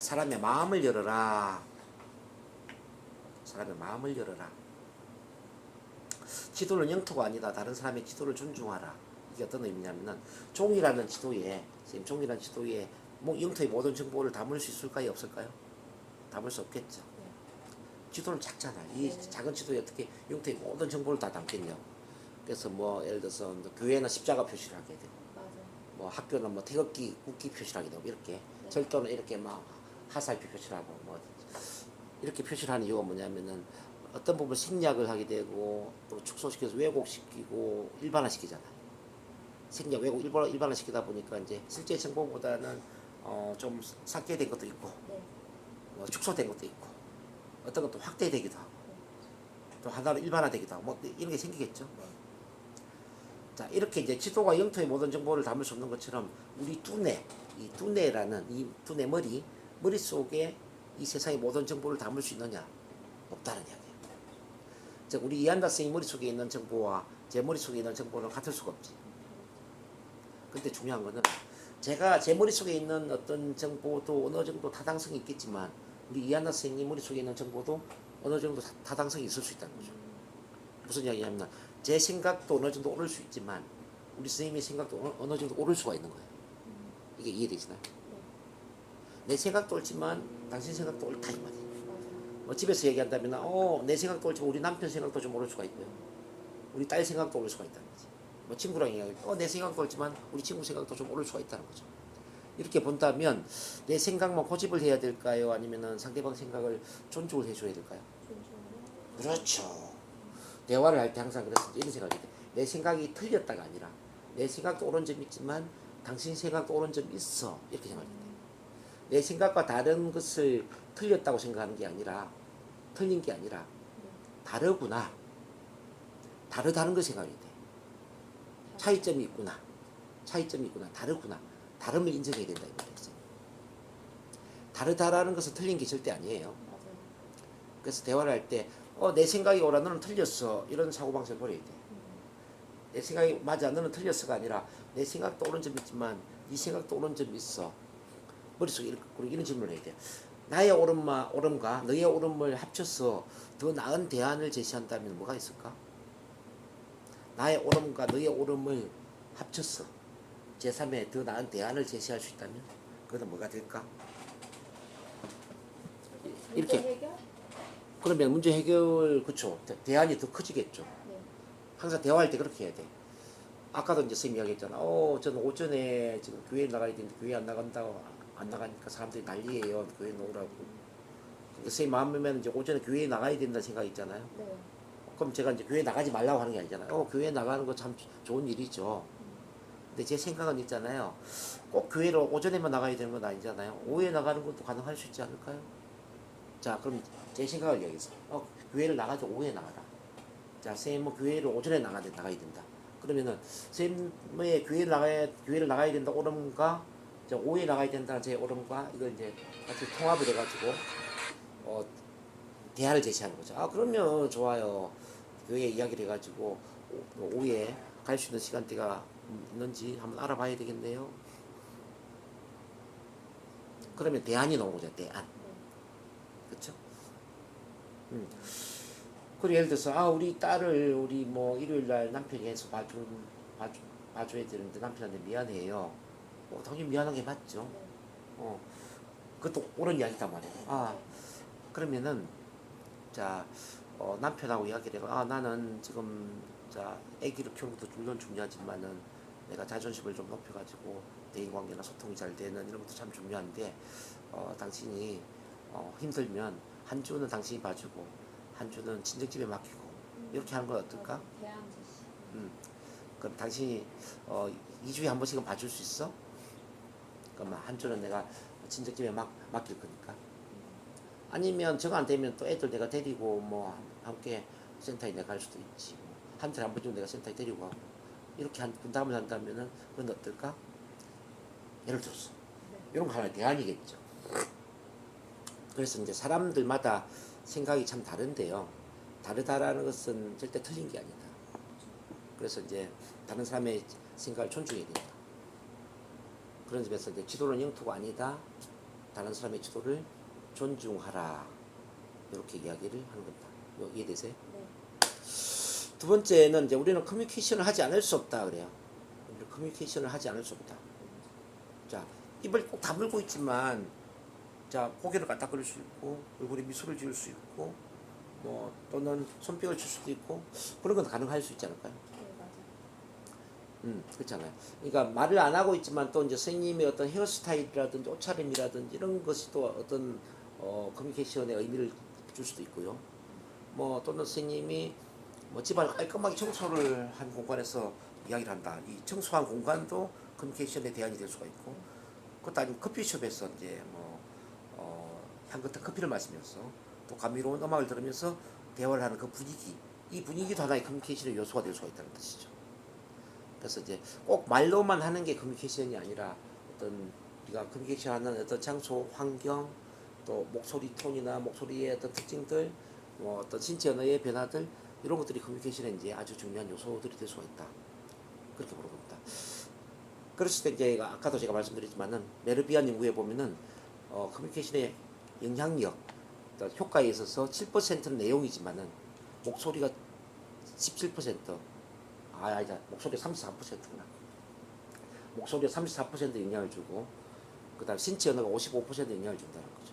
사람의 마음을 열어라. 사람의 마음을 열어라. 지도는 영토가 아니다. 다른 사람의 지도를 존중하라. 이게 어떤 의미냐면은 종이라는 지도에 선생님 종이라는 지도에 뭐 영토의 모든 정보를 담을 수 있을까요? 없을까요? 담을 수 없겠죠. 지도는 작잖아. 이 작은 지도에 어떻게 영토의 모든 정보를 다 담겠냐. 그래서 뭐 예를 들어서 교회는 십자가 표시를 하게 되고, 뭐 학교는 뭐 태극기, 국기 표시를 하게 되고 이렇게 절도는 이렇게 막 화살표 표시를 하고 뭐 이렇게 표시를 하는 이유가 뭐냐면은 어떤 부분 생략을 하게 되고 또 축소시켜서 왜곡시키고 일반화시키잖아요. 생략, 왜곡, 일반화시키다 보니까 이제 실제 정보보다는 좀 삭제된 것도 있고, 뭐 축소된 것도 있고, 어떤 것도 확대되기도 하고, 또 하나로 일반화되기도 하고, 뭐 이런 게 생기겠죠. 자, 이렇게 이제 지도가 영토의 모든 정보를 담을 수 없는 것처럼 우리 두뇌, 이 두뇌라는 이 두뇌 머릿속에 이 세상의 모든 정보를 담을 수 있느냐? 없다는 이야기예요. 즉 우리 이한나 선생님 머릿속에 있는 정보와 제 머릿속에 있는 정보는 같을 수가 없지. 근데 중요한 거는 제가 제 머릿속에 있는 어떤 정보도 어느 정도 타당성이 있겠지만 우리 이한나 선생님 머릿속에 있는 정보도 어느 정도 타당성이 있을 수 있다는 거죠. 무슨 이야기냐면 제 생각도 어느 정도 오를 수 있지만 우리 선생님의 생각도 어느 정도 오를 수가 있는 거예요. 이게 이해되시나요? 내 생각도 옳지만 당신 생각도 옳다 이 말이에요. 뭐 집에서 얘기한다면 내 생각도 옳지만 우리 남편 생각도 좀 오를 수가 있고요. 우리 딸 생각도 오를 수가 있다는 거지. 뭐 친구랑 얘기하면 내 생각도 옳지만 우리 친구 생각도 좀 오를 수가 있다는 거죠. 이렇게 본다면 내 생각만 고집을 해야 될까요? 아니면은 상대방 생각을 존중을 해줘야 될까요? 그렇죠. 대화를 할 때 항상 그래서 이런 생각이 돼. 내 생각이 틀렸다가 아니라 내 생각도 옳은 점이 있지만 당신 생각도 옳은 점이 있어. 이렇게 생각이 돼. 내 생각과 다른 것을 틀렸다고 생각하는 게 아니라 틀린 게 아니라 다르구나. 다르다는 걸 생각이 돼. 차이점이 있구나. 차이점이 있구나. 다르구나. 다름을 인정해야 된다 이거죠. 다르다라는 것은 틀린 게 절대 아니에요. 그래서 대화를 할 때 내 생각이 옳아 너는 틀렸어. 이런 사고방식을 버려야 돼. 내 생각이 맞아 너는 틀렸어가 아니라 내 생각도 옳은 점이 있지만 네 생각도 옳은 점이 있어. 머릿속에 이런 질문을 해야 돼. 나의 옳음과 너의 옳음을 합쳐서 더 나은 대안을 제시한다면 뭐가 있을까? 나의 옳음과 너의 옳음을 합쳐서 제3의 더 나은 대안을 제시할 수 있다면 그것은 뭐가 될까? 이렇게 문제 해결? 그러면 문제 해결 그쵸 대안이 더 커지겠죠. 네. 항상 대화할 때 그렇게 해야 돼. 아까도 이제 선생님이 이야기했잖아. 저는 오전에 지금 교회 나가야 되는데 교회 안 나가니까 사람들이 난리예요. 교회 놓으라고. 선생님 마음이면 이제 오전에 교회에 나가야 된다는 생각이 있잖아요. 네. 그럼 제가 이제 교회 나가지 말라고 하는 게 아니잖아요. 교회 나가는 거 참 좋은 일이죠. 근데 제 생각은 있잖아요. 꼭 교회로 오전에만 나가야 되는 건 아니잖아요. 오후에 나가는 것도 가능할 수 있지 않을까요? 자, 그럼 제 생각을 얘기해서 교회를 나가지 오후에 나가라. 자, 선생님은 교회를 오전에 나가야 된다. 그러면은 선생님의 교회를 나가야 된다 옳음과 오후에 나가야 된다는 제 옳음과 이걸 이제 같이 통합을 해가지고 대안을 제시하는 거죠. 그러면 좋아요. 교회 이야기를 해가지고 오후에 갈 수 있는 시간대가 있는지 한번 알아봐야 되겠네요. 그러면 대안이 나오는 거죠. 대안. 그렇죠? 그리고 예를 들어서 우리 딸을 우리 뭐 일요일날 남편이 해서 봐줘야 되는데 남편한테 미안해요. 당연히 미안한 게 맞죠. 그것도 옳은 이야기단 말이에요. 그러면은 자 남편하고 이야기를 해가 나는 지금 자 아기를 키우는 것도 물론 중요하지만은 내가 자존심을 좀 높여가지고 대인관계나 소통이 잘 되는 이런 것도 참 중요한데 당신이 힘들면 한 주는 당신이 봐주고 한 주는 친정집에 맡기고 이렇게 하는 건 어떨까? 대안 제시. 그럼 당신이 2주에 한 번씩은 봐줄 수 있어? 그럼 한 주는 내가 친정집에 맡길 거니까. 아니면 저거 안 되면 또 애들 내가 데리고 뭐 함께 센터에 내가 갈 수도 있지. 한 달에 한 번 정도 내가 센터에 데리고 가고 이렇게 분담을 한다면은 그건 어떨까? 예를 들어서 이런 거 하나의 대안이겠죠. 그래서 이제 사람들마다 생각이 참 다른데요. 다르다라는 것은 절대 틀린 게 아니다. 그래서 이제 다른 사람의 생각을 존중해야 된다. 그런 점에서 이제 지도는 영토가 아니다. 다른 사람의 지도를 존중하라. 이렇게 이야기를 하는 겁니다. 이해되세요? 네. 두 번째는 이제 우리는 커뮤니케이션을 하지 않을 수 없다 그래요. 우리는 커뮤니케이션을 하지 않을 수 없다. 자, 입을 꼭 다물고 있지만, 자, 고개를 까딱거릴 수 있고, 얼굴에 미소를 지을 수 있고, 뭐 또는 손뼉을 칠 수도 있고, 그런 건 가능할 수 있지 않을까요? 네, 맞아요. 그렇잖아요. 그러니까 말을 안 하고 있지만 또 이제 선생님의 어떤 헤어스타일이라든지 옷차림이라든지 이런 것이 또 어떤 커뮤니케이션의 의미를 줄 수도 있고요. 뭐 또는 선생님이 뭐 집안을 깔끔하게 청소를 한 공간에서 이야기를 한다. 이 청소한 공간도 커뮤니케이션의 대안이 될 수가 있고, 그것도 아니면 커피숍에서 이제 뭐 향 같은 커피를 마시면서 또 감미로운 음악을 들으면서 대화를 하는 그 분위기, 이 분위기도 하나의 커뮤니케이션의 요소가 될 수가 있다는 뜻이죠. 그래서 이제 꼭 말로만 하는 게 커뮤니케이션이 아니라 어떤 우리가 커뮤니케이션하는 어떤 장소, 환경, 또 목소리 톤이나 목소리의 어떤 특징들, 뭐 어떤 신체 언어의 변화들 이런 것들이 커뮤니케이션의 이제 아주 중요한 요소들이 될 수가 있다. 그렇게 보는 겁니다. 그랬을 때 이제 아까도 제가 말씀드렸지만은 메르비안 연구에 보면은 커뮤니케이션의 영향력, 효과에 있어서 7%는 내용이지만은 목소리가 17%, 아니다, 목소리 34%구나. 목소리가 34% 영향을 주고, 그 다음 신체 언어가 55% 영향을 준다는 거죠.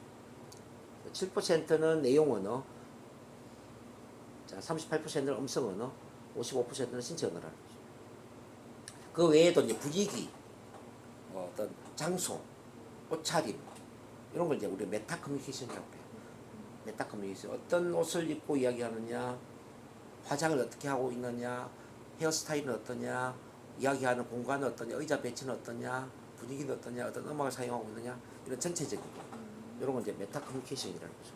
7%는 내용 언어, 자, 38%는 음성 언어, 55%는 신체 언어라는 거죠. 그 외에도 이제 분위기, 어떤 장소, 옷차림, 이런 걸 이제 우리 메타 커뮤니케이션이라고 해요. 메타 커뮤니케이션. 어떤 옷을 입고 이야기하느냐, 화장을 어떻게 하고 있느냐, 헤어스타일은 어떠냐, 이야기하는 공간은 어떠냐, 의자 배치는 어떠냐, 분위기는 어떠냐, 어떤 음악을 사용하고 있느냐, 이런 전체적인 거. 이런 건 이제 메타 커뮤니케이션이라는 거죠.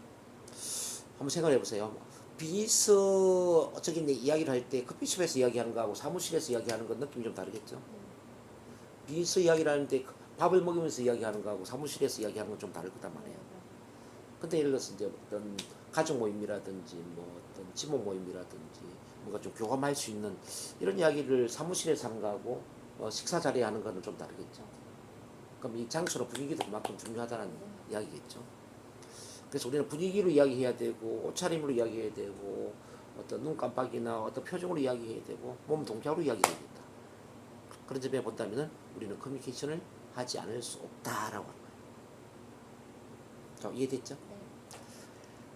한번 생각해 보세요. 비즈적인 이야기를 할 때 커피숍에서 이야기하는 거하고 사무실에서 이야기하는 건 느낌이 좀 다르겠죠. 비즈 이야기를 하는데 밥을 먹으면서 이야기하는 거하고 사무실에서 이야기하는 건 좀 다를 거단 말이에요. 근데 예를 들어서 이제 어떤 가족 모임이라든지 뭐 어떤 지모 모임이라든지 뭔가 좀 교감할 수 있는 이런 이야기를 사무실에서 하는 거하고 식사 자리에 하는 거는 좀 다르겠죠. 그럼 이 장소로 분위기도 그만큼 중요하다는 이야기겠죠. 그래서 우리는 분위기로 이야기해야 되고 옷차림으로 이야기해야 되고 어떤 눈 깜빡이나 어떤 표정으로 이야기해야 되고 몸 동작으로 이야기해야 된다. 그런 점에 본다면은 우리는 커뮤니케이션을 하지 않을 수 없다라고 하는 거예요. 자, 이해됐죠? 네.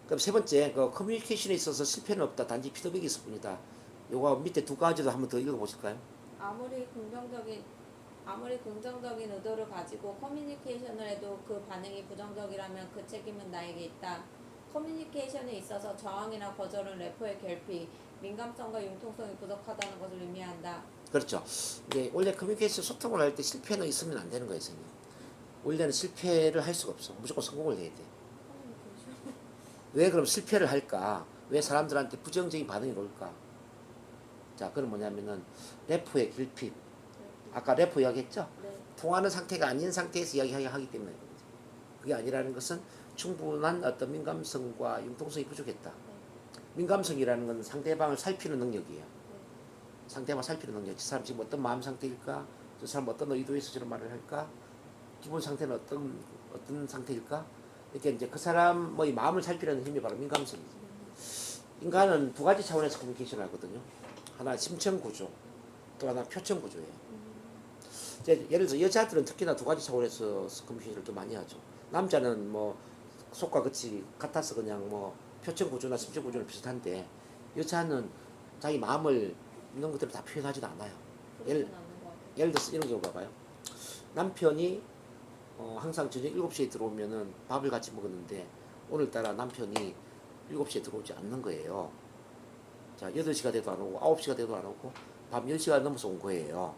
그럼 세 번째, 그 커뮤니케이션에 있어서 실패는 없다. 단지 피드백이 있을 뿐이다. 요거 밑에 두 가지도 한번 더 읽어보실까요? 아무리 긍정적인 의도를 가지고 커뮤니케이션을 해도 그 반응이 부정적이라면 그 책임은 나에게 있다. 커뮤니케이션에 있어서 저항이나 거절은 래퍼의 결핍, 민감성과 융통성이 부족하다는 것을 의미한다. 그렇죠. 이제 원래 커뮤니케이션 소통을 할 때 실패는 있으면 안 되는 거예요, 선생님. 원래는 실패를 할 수가 없어. 무조건 성공을 해야 돼. 왜 그럼 실패를 할까? 왜 사람들한테 부정적인 반응이 올까? 자, 그건 뭐냐면은 래퍼의 결핍. 아까 래퍼 이야기했죠? 네. 통하는 상태가 아닌 상태에서 이야기하기 때문에 그런 거죠. 그게 아니라는 것은 충분한 어떤 민감성과 융통성이 부족했다. 민감성이라는 건 상대방을 살피는 능력이에요. 상대방 살피는 능력. 저 사람 지금 어떤 마음 상태일까? 저 사람 어떤 의도에서 저런 말을 할까? 기본 상태는 어떤 상태일까? 이렇게 이제 그 사람의 마음을 살피는 힘이 바로 민감성이죠. 인간은 두 가지 차원에서 커뮤니케이션을 하거든요. 하나 심층 구조, 또 하나 표층 구조예요. 이제 예를 들어 여자들은 특히나 두 가지 차원에서 커뮤니케이션을 좀 많이 하죠. 남자는 뭐 속과 끝이 같아서 그냥 뭐 표층 구조나 심층 구조는 비슷한데 여자는 자기 마음을 있는 것들을 다 표현하지도 않아요. 예를 들어서 이런 경우 봐봐요. 남편이 항상 저녁 7시에 들어오면은 밥을 같이 먹었는데 오늘따라 남편이 7시에 들어오지 않는 거예요. 자, 8시가 돼도 안 오고 9시가 돼도 안 오고 밤 10시가 넘어서 온 거예요.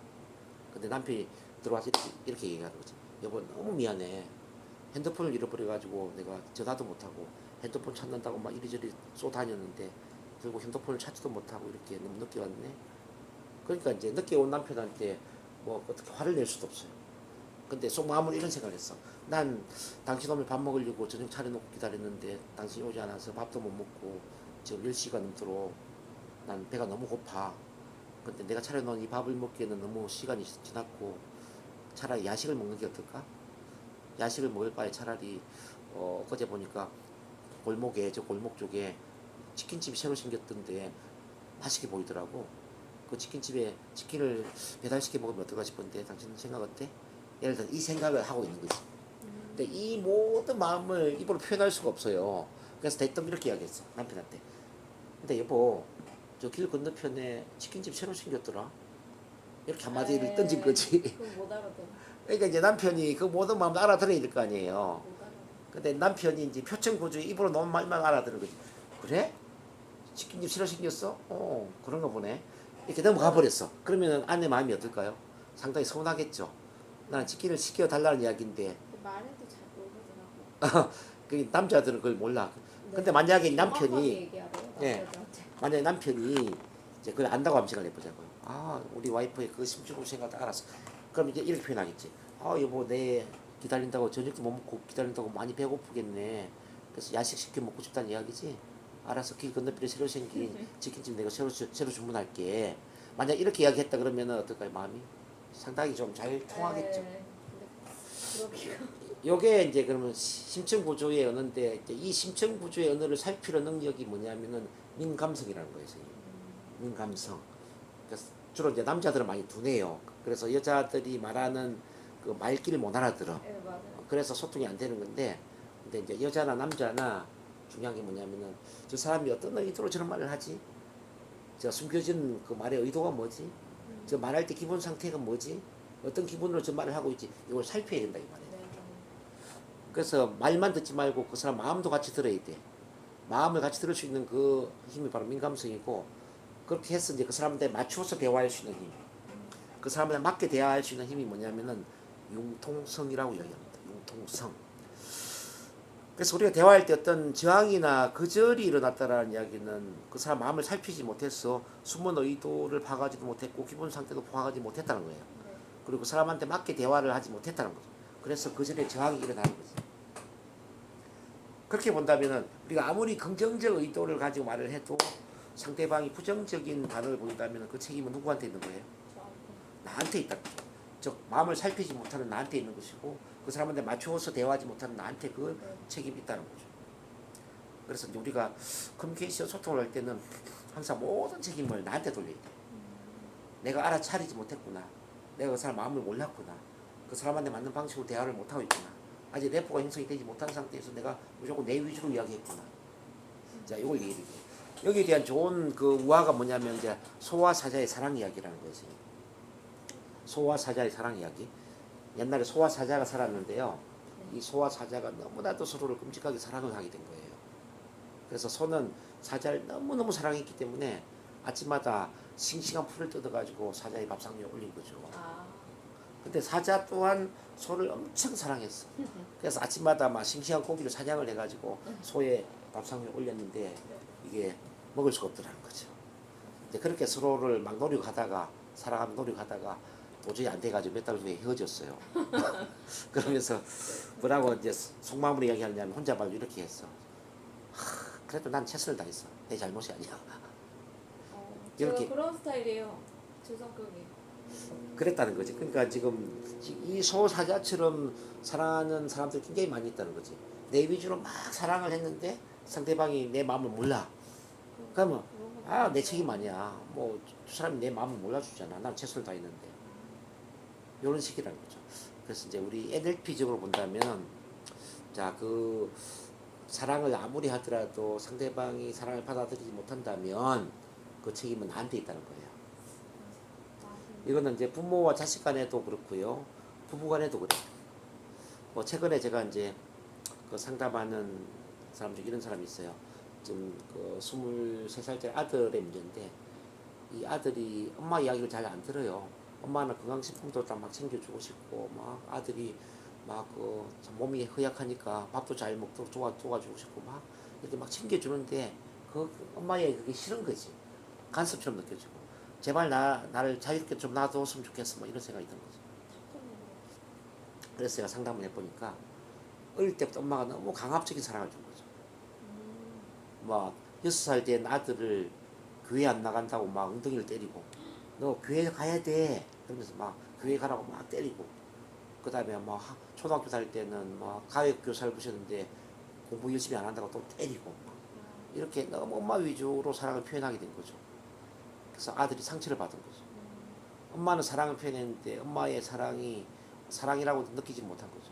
근데 남편이 들어와서 이렇게 얘기하는 거지. 여보, 너무 미안해. 핸드폰을 잃어버려가지고 내가 전화도 못하고 핸드폰 찾는다고 막 이리저리 쏘다녔는데 결국 핸드폰을 찾지도 못하고 이렇게 너무 늦게 왔네. 그러니까 이제 늦게 온 남편한테 뭐 어떻게 화를 낼 수도 없어요. 근데 속마음으로 이런 생각을 했어. 난 당신 오면 밥 먹으려고 저녁 차려놓고 기다렸는데 당신이 오지 않아서 밥도 못 먹고 지금 10시가 넘도록 난 배가 너무 고파. 근데 내가 차려놓은 이 밥을 먹기에는 너무 시간이 지났고 차라리 야식을 먹는 게 어떨까? 야식을 먹을 바에 차라리 어제 보니까 골목에 저 골목 쪽에 치킨집이 새로 생겼던데 맛있게 보이더라고. 그 치킨집에 치킨을 배달시켜 먹으면 어떨까 싶은데 당신 생각 어때? 예를 들어 이 생각을 하고 있는 거지. 근데 이 모든 마음을 입으로 표현할 수가 없어요. 그래서 대뜸 이렇게 이야기했어 남편한테. 근데 여보 저 길 건너편에 치킨집 새로 생겼더라. 이렇게 한마디를 던진 거지. 그건 못 알아들어. 그러니까 이제 남편이 그 모든 마음을 알아들어야 될 거 아니에요. 못 알아들어. 근데 남편이 이제 표정 구조에 입으로 너무 말만 알아들은 거지. 그래? 치킨집 새로 생겼어? 그런가 보네. 이렇게 넘어가 버렸어. 그러면 아내 마음이 어떨까요? 상당히 서운하겠죠. 나는 치킨을 시켜 달라는 이야기인데 말해도 잘 모르더라고. 그 남자들은 그걸 몰라. 근데 네. 만약에 정확하게 남편이 얘기하래요, 예. 남자들한테. 만약에 남편이 이제 그걸 안다고 하면 생각을 해보자고요. 우리 와이프의 그 심중을 생각을 알았어. 그럼 이제 이렇게 표현하겠지. 여보 내 기다린다고 저녁도 못 먹고 기다린다고 많이 배고프겠네. 그래서 야식 시켜 먹고 싶다는 이야기지. 알아서 길 건너편에 새로 생긴 치킨집 내가 새로 주문할게. 만약 이렇게 이야기했다 그러면은 어떨까요 마음이? 상당히 좀 잘 통하겠죠. 네. 근데 그러기가. 요게 이제 그러면 심층 구조의 언어인데 이제 이 심층 구조의 언어를 살피는 능력이 뭐냐면은 민감성이라는 거예요. 선생님. 민감성. 그래서 주로 이제 남자들은 많이 둔해요. 그래서 여자들이 말하는 그 말귀를 못 알아들어. 네, 맞아요. 그래서 소통이 안 되는 건데, 근데 이제 여자나 남자나 중요한 게 뭐냐면은 저 사람이 어떤 의도로 저런 말을 하지? 저 숨겨진 그 말의 의도가 뭐지? 저 말할 때 기본 상태가 뭐지? 어떤 기분으로 저 말을 하고 있지? 이걸 살펴야 된다 이 말이에요. 네. 그래서 말만 듣지 말고 그 사람 마음도 같이 들어야 돼. 마음을 같이 들을 수 있는 그 힘이 바로 민감성이고, 그렇게 해서 이제 그 사람한테 맞추어서 대화할 수 있는 힘. 그 사람한테 맞게 대화할 수 있는 힘이 뭐냐면은 융통성이라고 이야기합니다. 융통성. 그래서 우리가 대화할 때 어떤 저항이나 거절이 일어났다라는 이야기는 그 사람 마음을 살피지 못해서 숨은 의도를 파악하지도 못했고 기본 상태도 파악하지 못했다는 거예요. 네. 그리고 그 사람한테 맞게 대화를 하지 못했다는 거죠. 그래서 거절의 저항이 일어나는 거죠. 그렇게 본다면은 우리가 아무리 긍정적 의도를 가지고 말을 해도 상대방이 부정적인 반응을 보인다면 그 책임은 누구한테 있는 거예요? 나한테 있다. 즉 마음을 살피지 못하는 나한테 있는 것이고 그 사람한테 맞추어서 대화하지 못하는 나한테 그 책임이 있다는 거죠. 그래서 이제 우리가 커뮤니케이션 소통을 할 때는 항상 모든 책임을 나한테 돌려야 돼. 내가 알아차리지 못했구나. 내가 그 사람 마음을 몰랐구나. 그 사람한테 맞는 방식으로 대화를 못하고 있구나. 아직 래퍼가 형성이 되지 못한 상태에서 내가 무조건 내 위주로 이야기했구나. 자, 이걸 얘기해 드릴게요. 여기에 대한 좋은 그 우화가 뭐냐면 이제 소와 사자의 사랑 이야기라는 거지. 소와 사자의 사랑 이야기. 옛날에 소와 사자가 살았는데요. 이 소와 사자가 너무나도 서로를 끔찍하게 사랑을 하게 된 거예요. 그래서 소는 사자를 너무너무 사랑했기 때문에 아침마다 싱싱한 풀을 뜯어가지고 사자의 밥상 위에 올린 거죠. 근데 사자 또한 소를 엄청 사랑했어. 그래서 아침마다 막 싱싱한 고기를 사냥을 해가지고 소의 밥상 위에 올렸는데 이게 먹을 수가 없더라는 거죠. 이제 그렇게 서로를 막 노력하다가 사랑하며 노력하다가 도저히 안 돼가지고 몇 달 후에 헤어졌어요. 그러면서 뭐라고 이제 속마음으로 이야기하냐면 혼자 말로 이렇게 했어. 그래도 난 최선을 다했어. 내 잘못이 아니야. 제가 이렇게 그런 스타일이에요. 제 성격이. 그랬다는 거지. 그러니까 지금 이 소사자처럼 사랑하는 사람들이 굉장히 많이 있다는 거지. 내 위주로 막 사랑을 했는데 상대방이 내 마음을 몰라. 그러면 내 책임 아니야. 뭐 두 사람이 내 마음을 몰라주잖아. 난 최선을 다했는데. 이런 식이라는 거죠. 그래서 이제 우리 NLP적으로 본다면 자, 그 사랑을 아무리 하더라도 상대방이 사랑을 받아들이지 못한다면 그 책임은 나한테 있다는 거예요. 이거는 이제 부모와 자식 간에도 그렇고요. 부부 간에도 그래요. 뭐 최근에 제가 이제 그 상담하는 사람 중에 이런 사람이 있어요. 지금 그 23살짜리 아들의 문제인데 이 아들이 엄마 이야기를 잘 안 들어요. 엄마는 건강식품도 딱 막 챙겨주고 싶고 막 아들이 막 그 몸이 허약하니까 밥도 잘 먹도록 도와주고 싶고 막 이렇게 막 챙겨주는데 그 엄마의 그게 싫은 거지. 간섭처럼 느껴지고 제발 나를 자유롭게 좀 놔뒀으면 좋겠어 뭐 이런 생각이 드는 거죠. 그래서 제가 상담을 해보니까 어릴 때부터 엄마가 너무 강압적인 사랑을 준 거죠. 막 6살 된 아들을 교회 안 나간다고 막 엉덩이를 때리고 너 교회 가야 돼 그러면서 막 교회 가라고 막 때리고 그 다음에 뭐 초등학교 다닐 때는 뭐 가외 교사를 부셨는데 공부 열심히 안 한다고 또 때리고 이렇게 너무 엄마 위주로 사랑을 표현하게 된 거죠. 그래서 아들이 상처를 받은 거죠. 엄마는 사랑을 표현했는데 엄마의 사랑이 사랑이라고 느끼지 못한 거죠.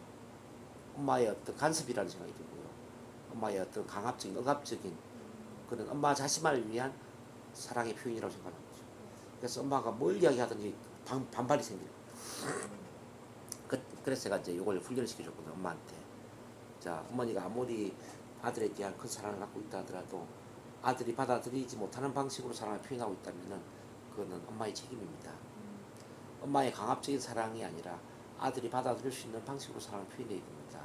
엄마의 어떤 간섭이라는 생각이 들고요. 엄마의 어떤 강압적인 억압적인 그런 엄마 자신만을 위한 사랑의 표현이라고 생각하는 거죠. 그래서 엄마가 뭘 이야기하든지 반발이 생겨요. 그래서 제가 이제 이걸 훈련을 시켜줬거든요, 엄마한테. 자, 어머니가 아무리 아들에 대한 큰 사랑을 갖고 있다 하더라도 아들이 받아들이지 못하는 방식으로 사랑을 표현하고 있다면은 그거는 엄마의 책임입니다. 엄마의 강압적인 사랑이 아니라 아들이 받아들일 수 있는 방식으로 사랑을 표현해야 됩니다.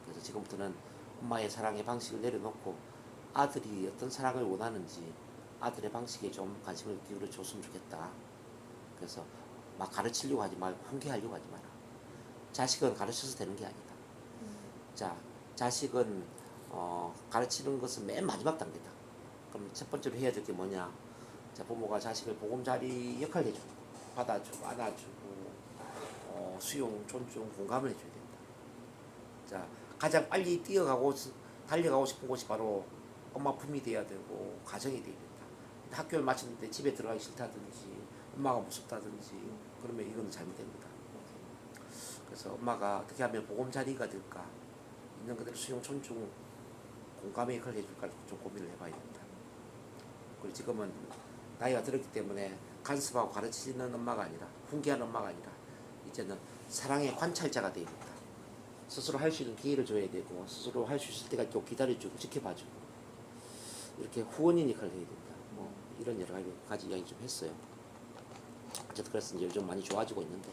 그래서 지금부터는 엄마의 사랑의 방식을 내려놓고 아들이 어떤 사랑을 원하는지 아들의 방식에 좀 관심을 기울여 줬으면 좋겠다. 그래서 막 가르치려고 하지 말고 훈계하려고 하지 마라. 자식은 가르쳐서 되는 게 아니다. 자, 자식은 가르치는 것은 맨 마지막 단계다. 그럼 첫 번째로 해야 될 게 뭐냐? 자, 부모가 자식을 보금자리 역할을 해주고 받아주고 안아주고 수용, 존중, 공감을 해줘야 된다. 자, 가장 빨리 뛰어가고 달려가고 싶은 곳이 바로 엄마 품이 돼야 되고 가정이 돼야 된다. 학교를 마쳤는데 집에 들어가기 싫다든지 엄마가 무섭다든지 그러면 이건 잘못됩니다. 그래서 엄마가 어떻게 하면 보금자리가 될까, 있는 그대로 수용, 존중, 공감의 역할을 해줄까 좀 고민을 해봐야 된다. 그리고 지금은 나이가 들었기 때문에 간섭하고 가르치는 엄마가 아니라 훈계하는 엄마가 아니라 이제는 사랑의 관찰자가 돼야 된다. 스스로 할 수 있는 기회를 줘야 되고 스스로 할 수 있을 때까지 또 기다려주고 지켜봐주고 이렇게 후원인 역할을 해야 된다. 뭐 이런 여러 가지 이야기 좀 했어요. 어쨌든 그래서 이제 요즘 많이 좋아지고 있는데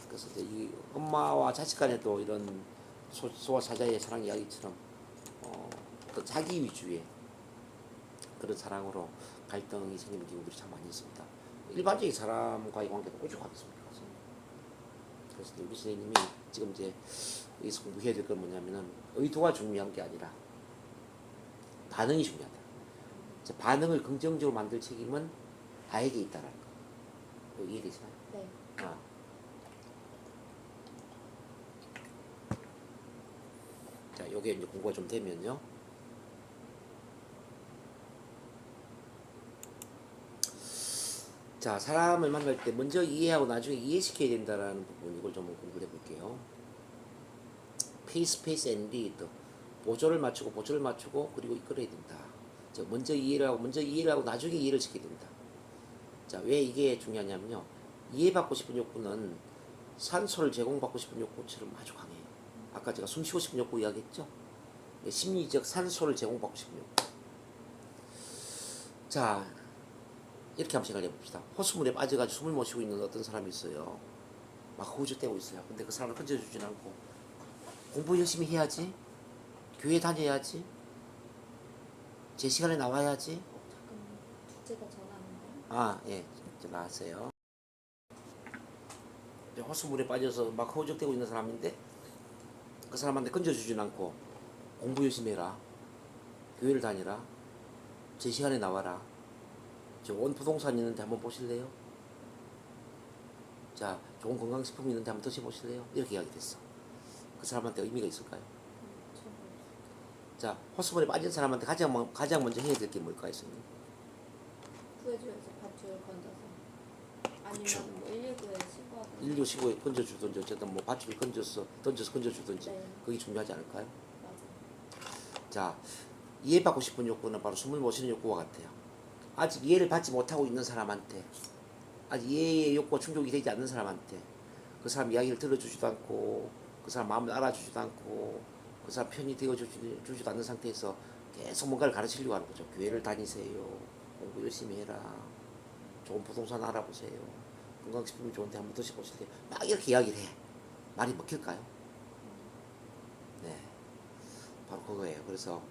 그래서 이제 이 엄마와 자식 간에도 이런 소와 사자의 사랑 이야기처럼 어떤 자기 위주의 그런 사랑으로 갈등이 생기는 경우들이 참 많이 있습니다. 일반적인 사람과의 관계도 오죽하겠습니까? 그래서 우리 선생님이 지금 이제 여기서 공부해야 될 건 뭐냐면은 의도가 중요한 게 아니라 반응이 중요하다. 반응을 긍정적으로 만들 책임은 나에게 있다라는 거. 이해되시나요? 네. 자, 요게 이제 공부가 좀 되면요. 자, 사람을 만날 때 먼저 이해하고 나중에 이해시켜야 된다라는 부분, 이걸 좀 공부를 해볼게요. 페이스 앤 리드. 보조를 맞추고 그리고 이끌어야 된다. 자, 먼저 이해를 하고 나중에 이해를 시켜야 된다. 자, 왜 이게 중요하냐면요. 이해받고 싶은 욕구는 산소를 제공받고 싶은 욕구처럼 아주 강해요. 아까 제가 숨 쉬고 싶은 욕구 이야기했죠? 심리적 산소를 제공받고 싶은 욕구. 자, 이렇게 한번 생각해 봅시다. 호수물에 빠져가지고 숨을 못 쉬고 있는 어떤 사람이 있어요. 막 허우적대고 있어요. 근데 그 사람을 건져주진 않고 공부 열심히 해야지, 교회 다녀야지, 제 시간에 나와야지. 잠깐만, 둘째가 전화하는데. 예, 이제 나왔어요. 호수물에 빠져서 막 허우적대고 있는 사람인데 그 사람한테 건져주진 않고 공부 열심히 해라, 교회를 다니라, 제 시간에 나와라. 좋은 부동산 있는데 한번 보실래요? 자, 좋은 건강식품 있는데 한번 드셔보실래요? 이렇게 이야기 됐어. 그 사람한테 의미가 있을까요? 자, 호수물에 빠진 사람한테 가장 먼저 해야 될 게 뭘까요, 선생님? 구해줘야지, 밧줄 건져서. 그쵸. 아니면 뭐 119에 신고하든지. 119 신고에 건져주든지 어쨌든 뭐 밧줄 던져서 건져주든지 네. 그게 중요하지 않을까요? 맞아. 자, 이해받고 싶은 욕구는 바로 숨을 못 쉬는 욕구와 같아요. 아직 이해를 받지 못하고 있는 사람한테, 아직 이해의 욕구가 충족이 되지 않는 사람한테 그 사람 이야기를 들어주지도 않고 그 사람 마음을 알아주지도 않고 그 사람 편이 되어주지도 않는 상태에서 계속 뭔가를 가르치려고 하는 거죠. 교회를 다니세요, 공부 열심히 해라, 좋은 부동산 알아보세요, 건강식품이 좋은데 한번 드셔보실래요? 막 이렇게 이야기를 해. 말이 먹힐까요? 네, 바로 그거예요. 그래서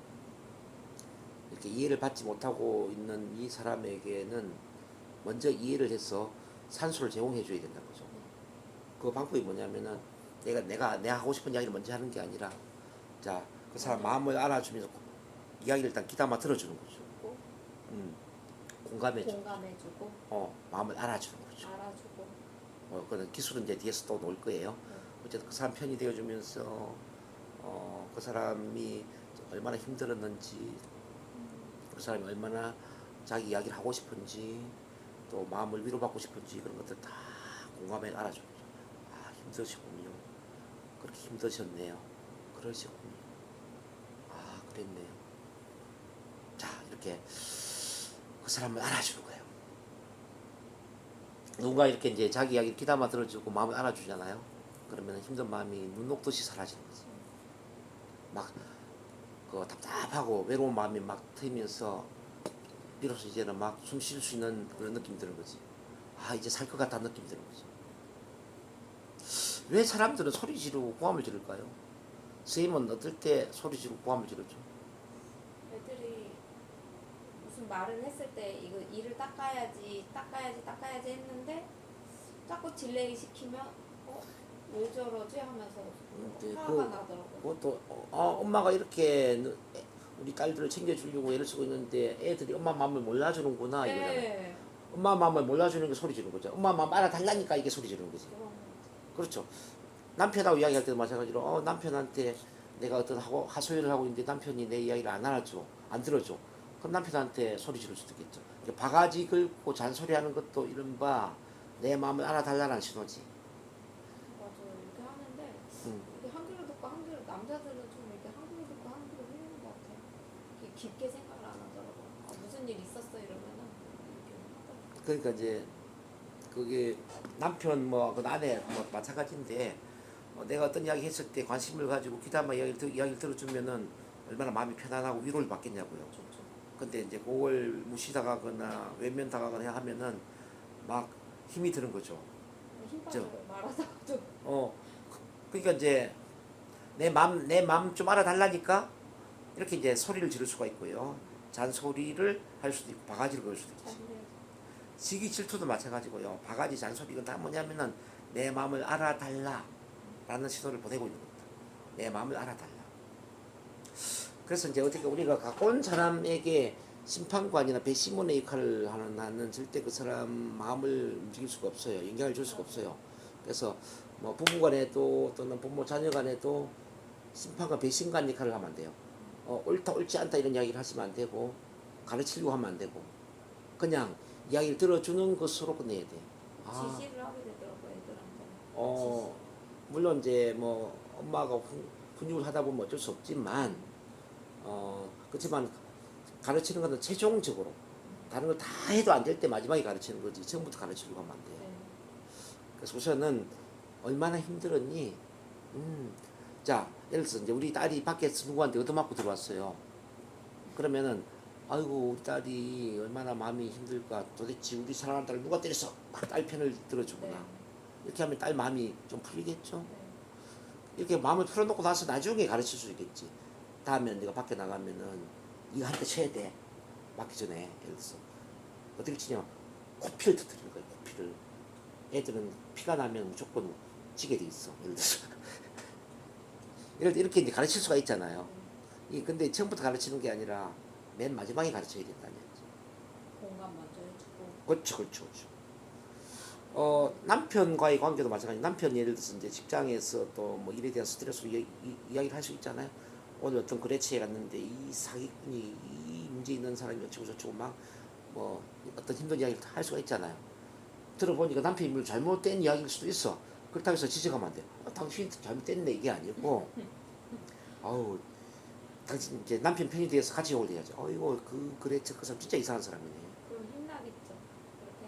이렇게 이해를 받지 못하고 있는 이 사람에게는 먼저 이해를 해서 산소를 제공해 줘야 된다는 거죠. 그 방법이 뭐냐면은 내가 하고 싶은 이야기를 먼저 하는 게 아니라, 자, 그 사람 마음을 알아주면서 이야기를 일단 귀담아 들어주는 거죠. 공감해주고 공감해주고 마음을 알아주는 거죠. 알아주고. 그런 기술은 이제 뒤에서 또 놓을 거예요. 어쨌든 그 사람 편이 되어주면서 그 사람이 얼마나 힘들었는지, 그 사람이 얼마나 자기 이야기를 하고 싶은지, 또 마음을 위로받고 싶은지 그런 것들 다 공감해 알아줘요. 아, 힘드시군요. 그렇게 힘드셨네요. 그러시군요. 아, 그랬네요. 자, 이렇게 그 사람을 알아주는 거예요. 누군가 이렇게 이제 자기 이야기를 귀담아 들어주고 마음을 알아주잖아요. 그러면 힘든 마음이 눈 녹듯이 사라지는 거지. 막 그 답답하고 외로운 마음이 막 트이면서 비로소 이제는 막 숨 쉴 수 있는 그런 느낌이 드는 거지. 아, 이제 살 것 같다는 느낌이 드는 거지. 왜 사람들은 소리 지르고 고함을 지를까요? 선생님은 어떨 때 소리 지르고 고함을 지르죠? 애들이 무슨 말을 했을 때 이거 이를 닦아야지 했는데 자꾸 딜레이 시키면 왜 저러지 하면서 화가 나더라고요. 그것도 엄마가 이렇게 우리 딸들을 챙겨주려고 애를 쓰고 있는데 애들이 엄마 마음을 몰라주는구나 이거잖아요. 네. 엄마 마음을 몰라주는 게 소리 지르는 거죠. 엄마 마음 알아달라니까 이게 소리 지르는 거지. 그런 그렇죠. 남편하고 이야기할 때도 마찬가지로 남편한테 내가 어떤 하소연을 하고 있는데 남편이 내 이야기를 안 알아줘, 안 들어줘. 그럼 남편한테 소리 지를 수도 있겠죠. 바가지 긁고 잔소리하는 것도 이른바 내 마음을 알아달라는 신호지. 맞아요. 이렇게 하는데 음. 이게 한 귀로 듣고 한 귀로 남자들은 좀 이렇게 한 귀로 듣고 한 귀로 흘리는 것 같아요. 이렇게 깊게 생각을 안 하더라고요. 무슨 일 있었어 이러면은 이렇게 하더라고요. 그러니까 이제 그게 남편 그 아내 마찬가지인데 내가 어떤 이야기 했을 때 관심을 가지고 귀담아 이야기를 들어주면은 얼마나 마음이 편안하고 위로를 받겠냐고요. 좋죠. 근데 이제 그걸 무시당하거나 외면당하거나 하면은 막 힘이 드는 거죠. 힘 빠져요. 말하다가도. 그러니까 이제 내 맘 좀 알아달라니까 이렇게 이제 소리를 지를 수가 있고요. 잔소리를 할 수도 있고 바가지를 걸 수도 있지. 시기 질투도 마찬가지고요. 바가지 잔소리 이건 다 뭐냐면은 내 마음을 알아달라 라는 신호를 보내고 있는 겁니다. 내 마음을 알아달라. 그래서 이제 어떻게 우리가 가까운 사람에게 심판관이나 배심원의 역할을 하는 절대 그 사람 마음을 움직일 수가 없어요. 영향을 줄 수가 없어요. 그래서 뭐 부부간에도 또는 부모 자녀간에도 심판관 배심관 역할을 하면 안 돼요. 옳다 옳지 않다 이런 이야기를 하시면 안 되고 가르치려고 하면 안 되고 그냥 이야기를 들어주는 것으로 끝내야 돼. 지시를 하게 되더라고요, 애들한테. 물론 이제 뭐 엄마가 훈육을 하다 보면 어쩔 수 없지만 그렇지만 가르치는 것은 최종적으로 다른 걸 다 해도 안 될 때 마지막에 가르치는 거지 처음부터 가르치려고 하면 안 돼. 네. 그래서 우선은 얼마나 힘들었니? 자, 예를 들어서 이제 우리 딸이 밖에서 누구한테 얻어맞고 들어왔어요. 그러면은 아이고 우리 딸이 얼마나 마음이 힘들까. 도대체 우리 사랑하는 딸을 누가 때렸어? 딸 편을 들어주구나. 네. 이렇게 하면 딸 마음이 좀 풀리겠죠. 네. 이렇게 마음을 풀어놓고 나서 나중에 가르칠 수 있겠지. 다음에 내가 밖에 나가면은 이거 한 대 쳐야 돼. 맞기 전에 예를 들어서 어떻게 치냐 코피를 터뜨리는 거야. 코피를. 애들은 피가 나면 무조건 지게 돼 있어. 예를 들어서 이렇게 이제 가르칠 수가 있잖아요. 근데 처음부터 가르치는 게 아니라 맨 마지막에 가르쳐야 된다는 얘기지. 공감 먼저 해주고. 그렇죠, 그렇죠, 그렇죠. 남편과의 관계도 마찬가지. 남편 예를 들어서 이제 직장에서 또 뭐 일에 대한 스트레스로 이야기를 할 수 있잖아요. 오늘 어떤 거래처에 갔는데 이 사기꾼이 이 문제 있는 사람이 어쩌고 저쩌고 막 뭐 어떤 힘든 이야기를 할 수가 있잖아요. 들어보니까 남편이 뭐 잘못된 이야기일 수도 있어. 그렇다고 해서 지적하면 안 돼. 당신이 잘못됐네 이게 아니고 아우 당신 이제 남편 편이 돼서 같이 욕을 해야죠. 이거 그래 그 사람 진짜 이상한 사람이네. 그럼 힘나겠죠.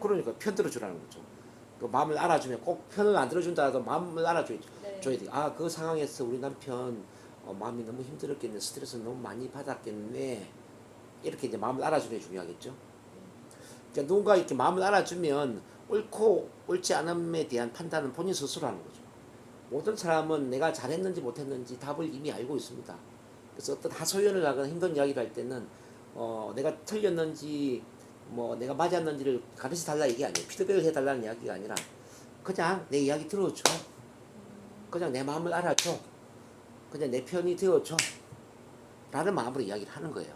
그러니까 편 들어주라는 거죠. 그 마음을 알아주면 꼭 편을 안 들어준다 해도 마음을 알아줘야 네. 돼. 그 상황에서 우리 남편 마음이 너무 힘들었겠네. 스트레스 너무 많이 받았겠네. 이렇게 이제 마음을 알아주는 게 중요하겠죠. 그러니까 누군가 이렇게 마음을 알아주면 옳고 옳지 않음에 대한 판단은 본인 스스로 하는 거죠. 모든 사람은 내가 잘했는지 못했는지 답을 이미 알고 있습니다. 그래서 어떤 하소연을 하거나 힘든 이야기를 할 때는 내가 틀렸는지 뭐 내가 맞았는지를 가르쳐 달라 이게 아니에요. 피드백을 해달라는 이야기가 아니라 그냥 내 이야기 들어줘. 그냥 내 마음을 알아줘. 그냥 내 편이 되어줘. 라는 마음으로 이야기를 하는 거예요.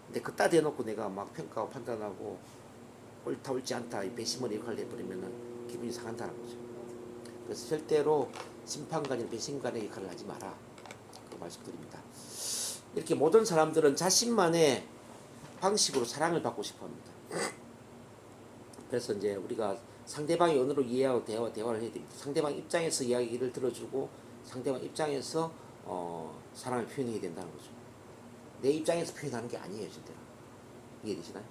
근데 그따 대놓고 내가 막 평가하고 판단하고 옳다 옳지 않다 이 배심원의 역할을 해버리면은 기분이 상한다는 거죠. 그래서 절대로 심판관이나 배신관의 역할을 하지 마라. 그 말씀드립니다. 이렇게 모든 사람들은 자신만의 방식으로 사랑을 받고 싶어 합니다. 그래서 이제 우리가 상대방의 언어로 이해하고 대화를 해야 됩니다. 상대방 입장에서 이야기를 들어주고 상대방 입장에서 사랑을 표현해야 된다는 거죠. 내 입장에서 표현하는 게 아니에요, 절대로. 이해되시나요?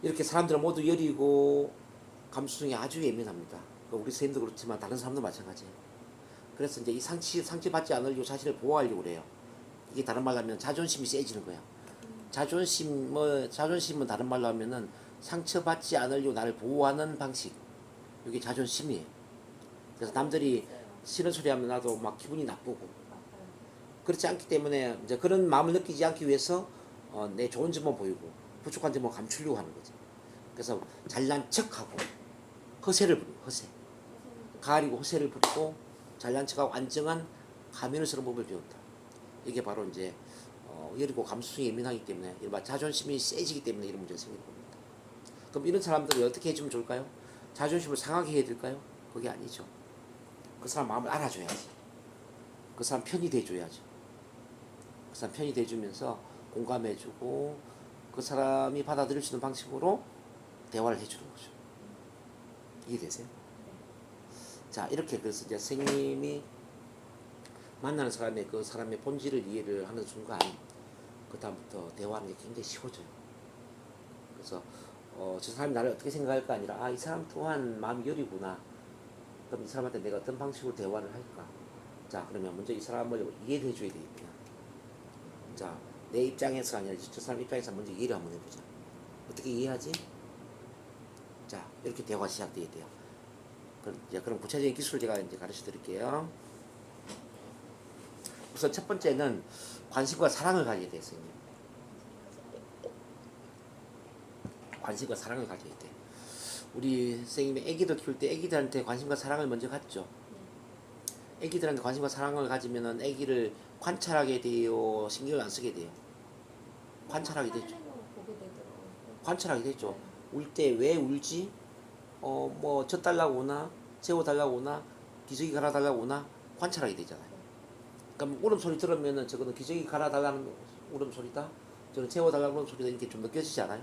이렇게 사람들은 모두 여리고 감수성이 아주 예민합니다. 우리 선생님도 그렇지만 다른 사람도 마찬가지예요. 그래서 이제 이 상처받지 않으려고 자신을 보호하려고 그래요. 이게 다른 말로 하면 자존심이 세지는 거예요. 자존심은 다른 말로 하면은 상처받지 않으려고 나를 보호하는 방식. 이게 자존심이에요. 그래서 남들이 싫은 소리 하면 나도 막 기분이 나쁘고. 그렇지 않기 때문에 이제 그런 마음을 느끼지 않기 위해서 내 좋은 점만 보이고 부족한 점만 감추려고 하는 거죠. 그래서 잘난 척하고 허세를 부리고 허세. 가리고 허세를 부리고 잘난 척하고 안정한 가면을 쓰는 법을 배운다. 이게 바로 이제 여리고 감수성이 예민하기 때문에 이른바 자존심이 세지기 때문에 이런 문제가 생기는 겁니다. 그럼 이런 사람들을 어떻게 해주면 좋을까요? 자존심을 상하게 해야 될까요? 그게 아니죠. 그 사람 마음을 알아줘야지. 그 사람 편이 돼줘야죠. 그 사람 편이 돼주면서 공감해주고 그 사람이 받아들일 수 있는 방식으로 대화를 해주는 거죠. 이해되세요? 자, 이렇게 그래서 이제 선생님이 만나는 사람의 그 사람의 본질을 이해를 하는 순간 그 다음부터 대화하는 게 굉장히 쉬워져요. 그래서 저 사람이 나를 어떻게 생각할까 아니라 이 사람 또한 마음이 여리구나. 그럼 이 사람한테 내가 어떤 방식으로 대화를 할까? 자, 그러면 먼저 이 사람을 이해를 해줘야 되겠구나. 자, 내 입장에서 아니라 저 사람 입장에서 먼저 이해를 한번 해보자. 어떻게 이해하지? 자, 이렇게 대화가 시작돼야 돼요. 그럼 구체적인 기술을 제가 이제 가르쳐 드릴게요. 우선 첫 번째는 관심과 사랑을 가져야 돼요, 선생님. 관심과 사랑을 가져야 돼. 우리 선생님이 애기들 키울 때 애기들한테 관심과 사랑을 먼저 갖죠. 애기들한테 관심과 사랑을 가지면은 애기를 관찰하게 돼요, 신경을 안 쓰게 돼요. 관찰하게 되죠. 관찰하게 되죠. 울 때 왜 울지? 뭐 젖달라고 오나? 재워달라고 오나? 기저귀 갈아달라고 오나? 관찰하게 되잖아요. 그럼 울음소리 들으면은 저거는 기저귀 갈아달라는 울음소리다, 저는 재워달라는 울음소리다, 이렇게 좀 느껴지지 않아요?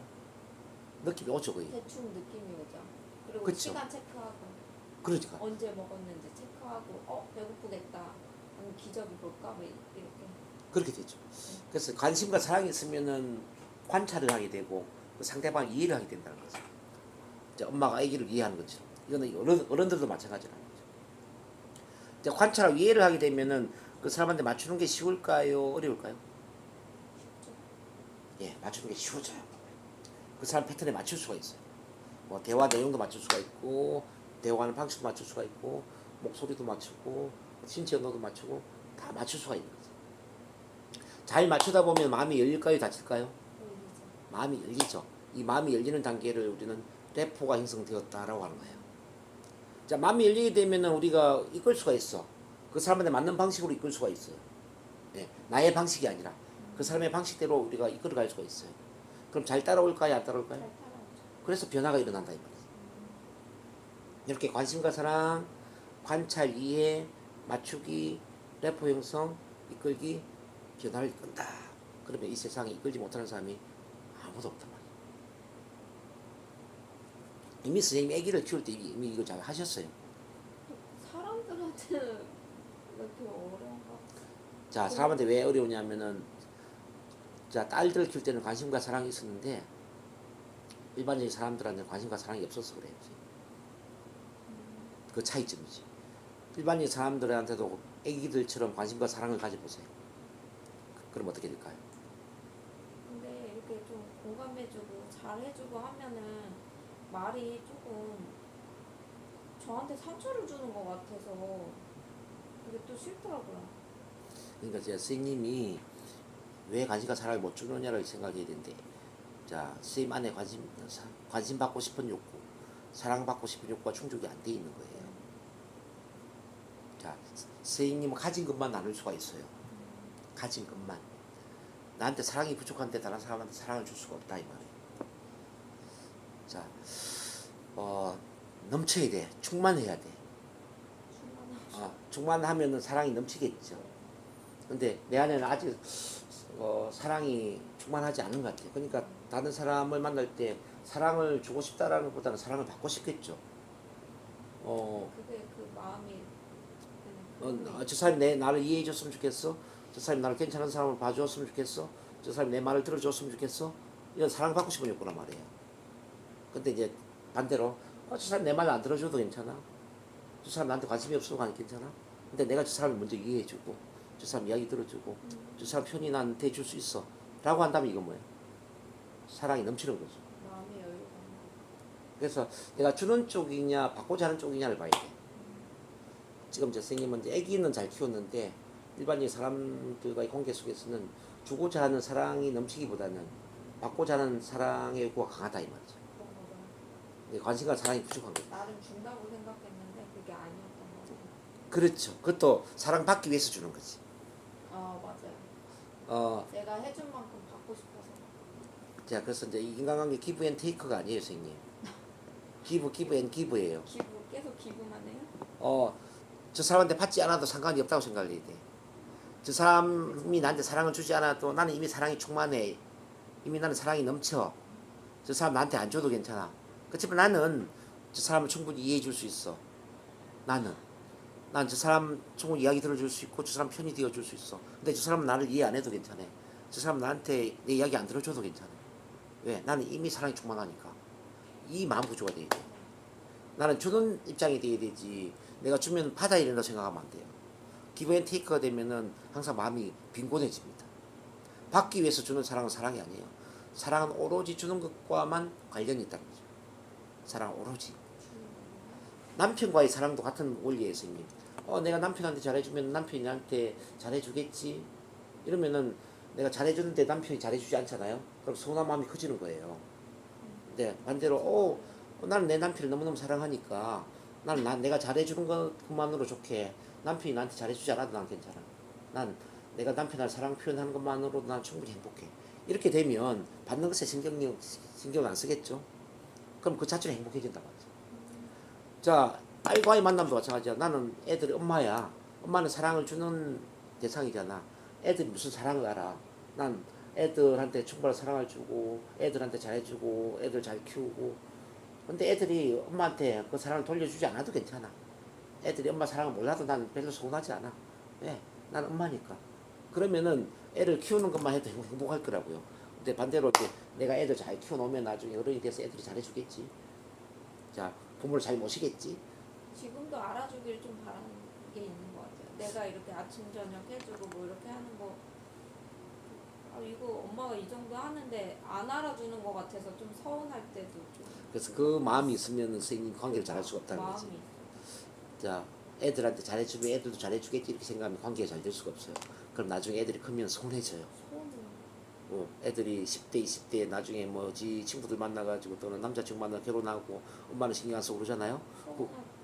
느낌이 오죠, 거의. 대충 느낌이 오죠. 그리고 그쵸. 시간 체크하고 그러니까. 언제 먹었는지 체크하고 배고프겠다. 아니면 기저귀 볼까? 뭐 이렇게. 그렇게 되죠. 그래서 관심과 사랑이 있으면은 관찰을 하게 되고 그 상대방을 이해를 하게 된다는 거죠. 이제 엄마가 아기를 이해하는 거죠. 이거는 어른들도 마찬가지라는 거죠. 이제 관찰하고 이해를 하게 되면은 그 사람한테 맞추는 게 쉬울까요? 어려울까요? 예, 맞추는 게 쉬워져요. 그 사람 패턴에 맞출 수가 있어요. 뭐 대화 내용도 맞출 수가 있고, 대화하는 방식도 맞출 수가 있고, 목소리도 맞추고, 신체 언어도 맞추고, 다 맞출 수가 있는 거죠. 잘 맞추다 보면 마음이 열릴까요? 닫힐까요? 마음이 열리죠. 이 마음이 열리는 단계를 우리는 래포가 형성되었다라고 하는 거예요. 자, 마음이 열리게 되면은 우리가 이끌 수가 있어. 그 사람한테 맞는 방식으로 이끌 수가 있어요. 예, 나의 방식이 아니라 그 사람의 방식대로 우리가 이끌어갈 수가 있어요. 그럼 잘 따라올까요? 안 따라올까요? 잘 따라오죠. 그래서 변화가 일어난다 이 말이에요. 이렇게 관심과 사랑, 관찰, 이해, 맞추기, 래포 형성, 이끌기, 변화를 이끈다. 그러면 이 세상에 이끌지 못하는 사람이 아무도 없단 말이에요. 이미 선생님이 아기를 키울 때 이미 이거 잘 하셨어요. 사람들한테는 이렇게 어려운가? 자, 사람한테 왜 어려우냐면은, 자, 딸들을 키울 때는 관심과 사랑이 있었는데 일반적인 사람들한테 관심과 사랑이 없어서 그래요. 그 차이점이지. 일반적인 사람들한테도 애기들처럼 관심과 사랑을 가져보세요. 그럼 어떻게 될까요? 근데 이렇게 좀 공감해주고 잘해주고 하면은 말이 조금 저한테 상처를 주는 것 같아서 그게 또 싫더라고요. 그러니까 제가 선생님이 왜 관심과 사랑을 못 주느냐를 생각해야 되는데, 자, 선생님 안에 관심 받고 싶은 욕구, 사랑받고 싶은 욕구가 충족이 안 돼 있는 거예요. 자, 선생님은 가진 것만 나눌 수가 있어요. 가진 것만. 나한테 사랑이 부족한데 다른 사람한테 사랑을 줄 수가 없다 이 말이에요. 자, 넘쳐야 돼. 충만해야 돼. 충만하면은 사랑이 넘치겠죠. 근데 내 안에는 아직 사랑이 충만하지 않은 것 같아요. 그러니까 다른 사람을 만날 때 사랑을 주고 싶다라는 것보다는 사랑을 받고 싶겠죠. 그게 그 마음이 저 사람이 나를 이해해 줬으면 좋겠어. 저 사람이 나를 괜찮은 사람을 봐주었으면 좋겠어. 저 사람이 내 말을 들어줬으면 좋겠어. 이런 사랑받고 싶은 욕구란 말이에요. 근데 이제 반대로 저 사람 내 말 안 들어줘도 괜찮아. 저 사람 나한테 관심이 없어도 괜찮아. 근데 내가 저 사람을 먼저 이해해주고 저 사람 이야기 들어주고 저 사람 편히 나한테 줄 수 있어 라고 한다면 이건 뭐예요? 사랑이 넘치는 거죠. 마음의 여유가 그래서 내가 주는 쪽이냐 받고자 하는 쪽이냐를 봐야 돼. 지금 제 선생님은 이제 아기는 잘 키웠는데 일반적인 사람들과의 관계 속에서는 주고자 하는 사랑이 넘치기보다는 받고자 하는 사랑의 욕구가 강하다 이 말이죠. 그런 거잖아. 근데 관심과 사랑이 부족한 거죠. 나름 준다고 생각했는데 그게 아니었던 거죠. 그렇죠. 그것도 사랑받기 위해서 주는 거지. 맞아요. 내가 해준 만큼 받고 싶어서. 자, 그래서 이제 이 인간관계 기브 앤 테이크가 아니에요, 선생님. 기브 앤 기브예요. 계속 기부만 해요? 저 사람한테 받지 않아도 상관이 없다고 생각해야 돼. 저 사람이 나한테 사랑을 주지 않아도 나는 이미 사랑이 충만해. 이미 나는 사랑이 넘쳐. 저 사람 나한테 안 줘도 괜찮아. 그렇지만 나는 저 사람을 충분히 이해해 줄 수 있어. 난 저 사람 충분히 이야기 들어줄 수 있고 저 사람 편히 되어줄 수 있어. 근데 저 사람은 나를 이해 안 해도 괜찮아. 저 사람은 나한테 내 이야기 안 들어줘도 괜찮아. 왜? 나는 이미 사랑이 충만하니까. 이 마음 구조가 돼야 돼. 나는 주는 입장이 돼야 되지. 내가 주면 받아야 된다고 생각하면 안 돼요. 기브 앤 테이크가 되면은 항상 마음이 빈곤해집니다. 받기 위해서 주는 사랑은 사랑이 아니에요. 사랑은 오로지 주는 것과만 관련이 있다는 거죠. 사랑은 오로지. 남편과의 사랑도 같은 원리예요, 선생님. 내가 남편한테 잘해주면 남편이 나한테 잘해주겠지. 이러면은 내가 잘해주는데 남편이 잘해주지 않잖아요. 그럼 서운한 마음이 커지는 거예요. 근데 반대로 나는 내 남편을 너무너무 사랑하니까 내가 잘해주는 것만으로 좋게 남편이 나한테 잘해주지 않아도 난 괜찮아. 난 내가 남편을 사랑 표현하는 것만으로도 난 충분히 행복해. 이렇게 되면 받는 것에 신경 안 쓰겠죠. 그럼 그 자체로 행복해진단 말이죠. 자, 딸과의 만남도 마찬가지야. 나는 애들이 엄마야. 엄마는 사랑을 주는 대상이잖아. 애들이 무슨 사랑을 알아. 난 애들한테 충분한 사랑을 주고 애들한테 잘해주고 애들 잘 키우고. 근데 애들이 엄마한테 그 사랑을 돌려주지 않아도 괜찮아. 애들이 엄마 사랑을 몰라도 난 별로 서운하지 않아. 왜? 난 엄마니까. 그러면은 애를 키우는 것만 해도 행복할 거라고요. 근데 반대로 이렇게 내가 애들 잘 키워놓으면 나중에 어른이 돼서 애들이 잘해주겠지. 자, 부모를 잘 모시겠지. 지금도 알아주길 좀 바라는 게 있는 것 같아요. 내가 이렇게 아침 저녁 해주고 뭐 이렇게 하는 거 이거 엄마가 이 정도 하는데 안 알아주는 것 같아서 좀 서운할 때도 좀. 그래서 그 마음이 있으면 선생님 관계를 잘할 수가 없다는 거지. 마음이. 자, 애들한테 잘해주면 애들도 잘해주겠지 이렇게 생각하면 관계가 잘 될 수가 없어요. 그럼 나중에 애들이 크면 서운해져요. 애들이 10대, 20대 나중에 지 친구들 만나가지고 또는 남자친구 만나 결혼하고 엄마는 신경 안 쓰고 그러잖아요.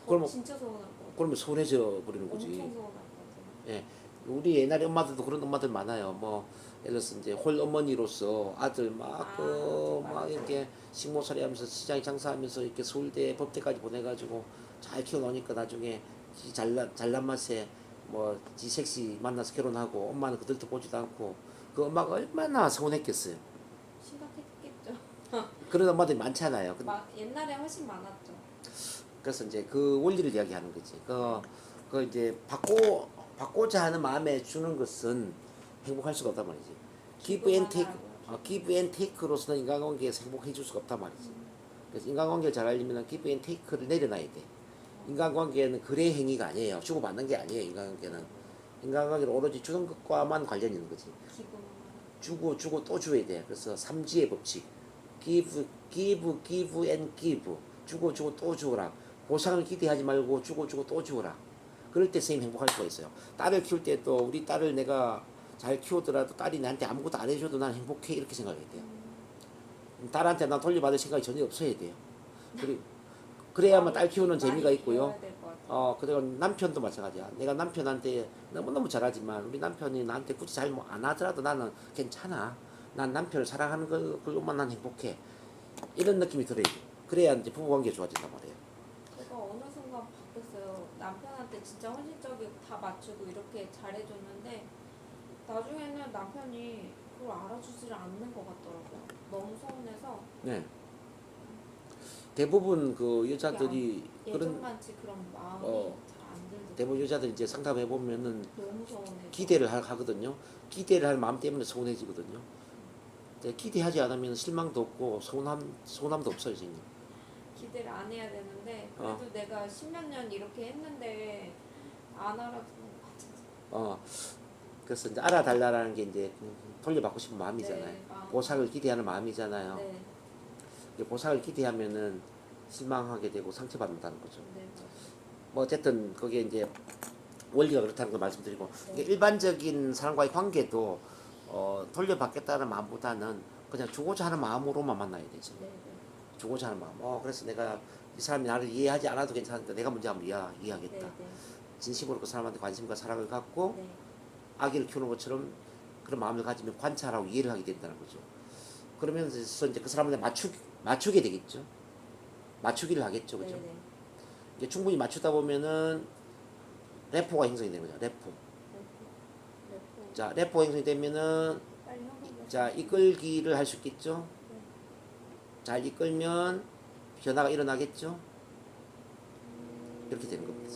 그러면 진짜 서운할 것 같아요. 그러면 서운해져 버리는 거지. 엄청 서운할 것 같아요. 예, 우리 옛날에 엄마들도 그런 엄마들 많아요. 예를 들어서 이제 홀 어머니로서 아들 막 이렇게 식모살이 하면서 시장에 장사하면서 이렇게 서울대 법대까지 보내가지고 잘 키워놓으니까 나중에 잘난 맛에 지 섹시 만나서 결혼하고 엄마는 그들도 보지도 않고 그 엄마가 얼마나 서운했겠어요. 심각했겠죠. 그런 엄마들이 많잖아요. 옛날에 훨씬 많았죠. 그래서 이제 그 원리를 이야기하는 거지. 그 이제 받고자 하는 마음에 주는 것은 행복할 수가 없단 말이지. 기브 앤 테이크로서는 인간관계에서 행복해 줄 수가 없단 말이지. 그래서 인간관계를 잘 하려면 기브 앤 테이크를 내려놔야 돼. 인간관계는 거래 행위가 아니에요. 주고받는 게 아니에요. 인간관계는 오로지 주는 것과만 관련이 있는 거지. 주고 또 줘야 돼. 그래서 3G의 법칙. give and give. 주고 또 주거라. 보상을 기대하지 말고 주고 또 주거라. 그럴 때 선생님 행복할 수가 있어요. 딸을 키울 때도 우리 딸을 내가 잘 키우더라도 딸이 나한테 아무것도 안 해줘도 난 행복해 이렇게 생각해야 돼요. 딸한테 난 돌려받을 생각이 전혀 없어야 돼요. 그래야만 딸 키우는 재미가 있고요. 그리고 남편도 마찬가지야. 내가 남편한테 너무너무 잘하지만 우리 남편이 나한테 굳이 잘 안 하더라도 나는 괜찮아. 난 남편을 사랑하는 걸로만 난 행복해. 이런 느낌이 들어야 돼. 그래야 이제 부부관계가 좋아진단 말이에요. 제가 어느 순간 바뀌었어요. 남편한테 남편한테 진짜 헌신적이고 다 맞추고 이렇게 잘해줬는데 나중에는 남편이 그걸 알아주지를 않는 것 같더라고요. 너무 서운해서 네. 대부분 그 여자들이 그런 예전만치 그런 마음이 어, 잘 안 들더라고요. 대부분 여자들 이제 상담해 보면은 너무 서운해서. 기대를 하거든요. 기대를 할 마음 때문에 서운해지거든요. 근데 기대하지 않으면 실망도 없고 서운함도 없어요, 선생님. 기대를 안 해야 되는데 어. 그래도 내가 십몇 년 이렇게 했는데 안 알아주는 것 같아서. 어, 그래서 이제 알아달라는 게 이제 돌려받고 싶은 마음이잖아요. 네, 마음. 보상을 기대하는 마음이잖아요. 네, 이제 보상을 기대하면은 실망하게 되고 상처받는다는 거죠. 네, 맞아요. 뭐 어쨌든 그게 이제 원리가 그렇다는 걸 말씀드리고 네. 일반적인 사람과의 관계도 돌려받겠다는 마음보다는 그냥 주고자 하는 마음으로만 만나야 되죠. 네, 네. 주고자 하는 마음. 그래서 내가 이 사람이 나를 이해하지 않아도 괜찮으니까 내가 먼저 한번 이해하겠다. 네, 네. 진심으로 그 사람한테 관심과 사랑을 갖고 네. 아기를 키우는 것처럼 그런 마음을 가지면 관찰하고 이해를 하게 된다는 거죠. 그러면서 이제 그 사람한테 맞추게 되겠죠. 맞추기를 하겠죠, 그죠? 네, 네. 이제 충분히 맞추다 보면은 레포가 형성이 되는 거죠. 레포. 레포. 자, 레포가 형성이 되면은 빨리 형성돼서. 자 이끌기를 할 수 있겠죠. 네. 잘 이끌면 변화가 일어나겠죠. 이렇게 되는 겁니다.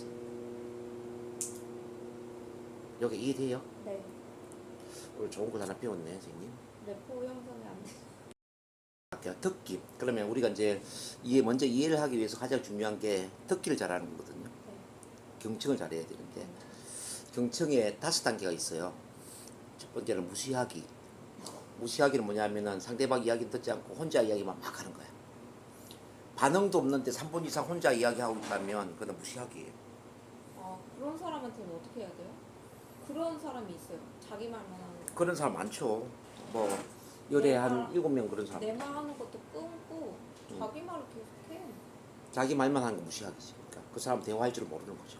여기 이해돼요? 네. 오늘 좋은 걸 하나 배웠네, 선생님. 레포 형성이 안 돼. 할게요. 듣기. 그러면 우리가 이제 먼저 이해를 하기 위해서 가장 중요한 게 듣기를 잘하는 거거든요. 네. 경청을 잘해야 되는데 경청에 5단계가 있어요. 첫 번째는 무시하기. 무시하기는 뭐냐면은 상대방 이야기는 듣지 않고 혼자 이야기만 막 하는 거야. 반응도 없는데 3분 이상 혼자 이야기하고 있다면 그건 무시하기예요. 그런 사람한테는 어떻게 해야 돼요? 그런 사람이 있어요. 자기 말만 하는 거. 그런 사람 많죠. 뭐 열에 한 7명 그런 사람. 내 말 하는 것도 끊고 자기 말을 계속해. 자기 말만 하는 거 무시하기지. 그러니까 그 사람 대화할 줄 모르는 거죠.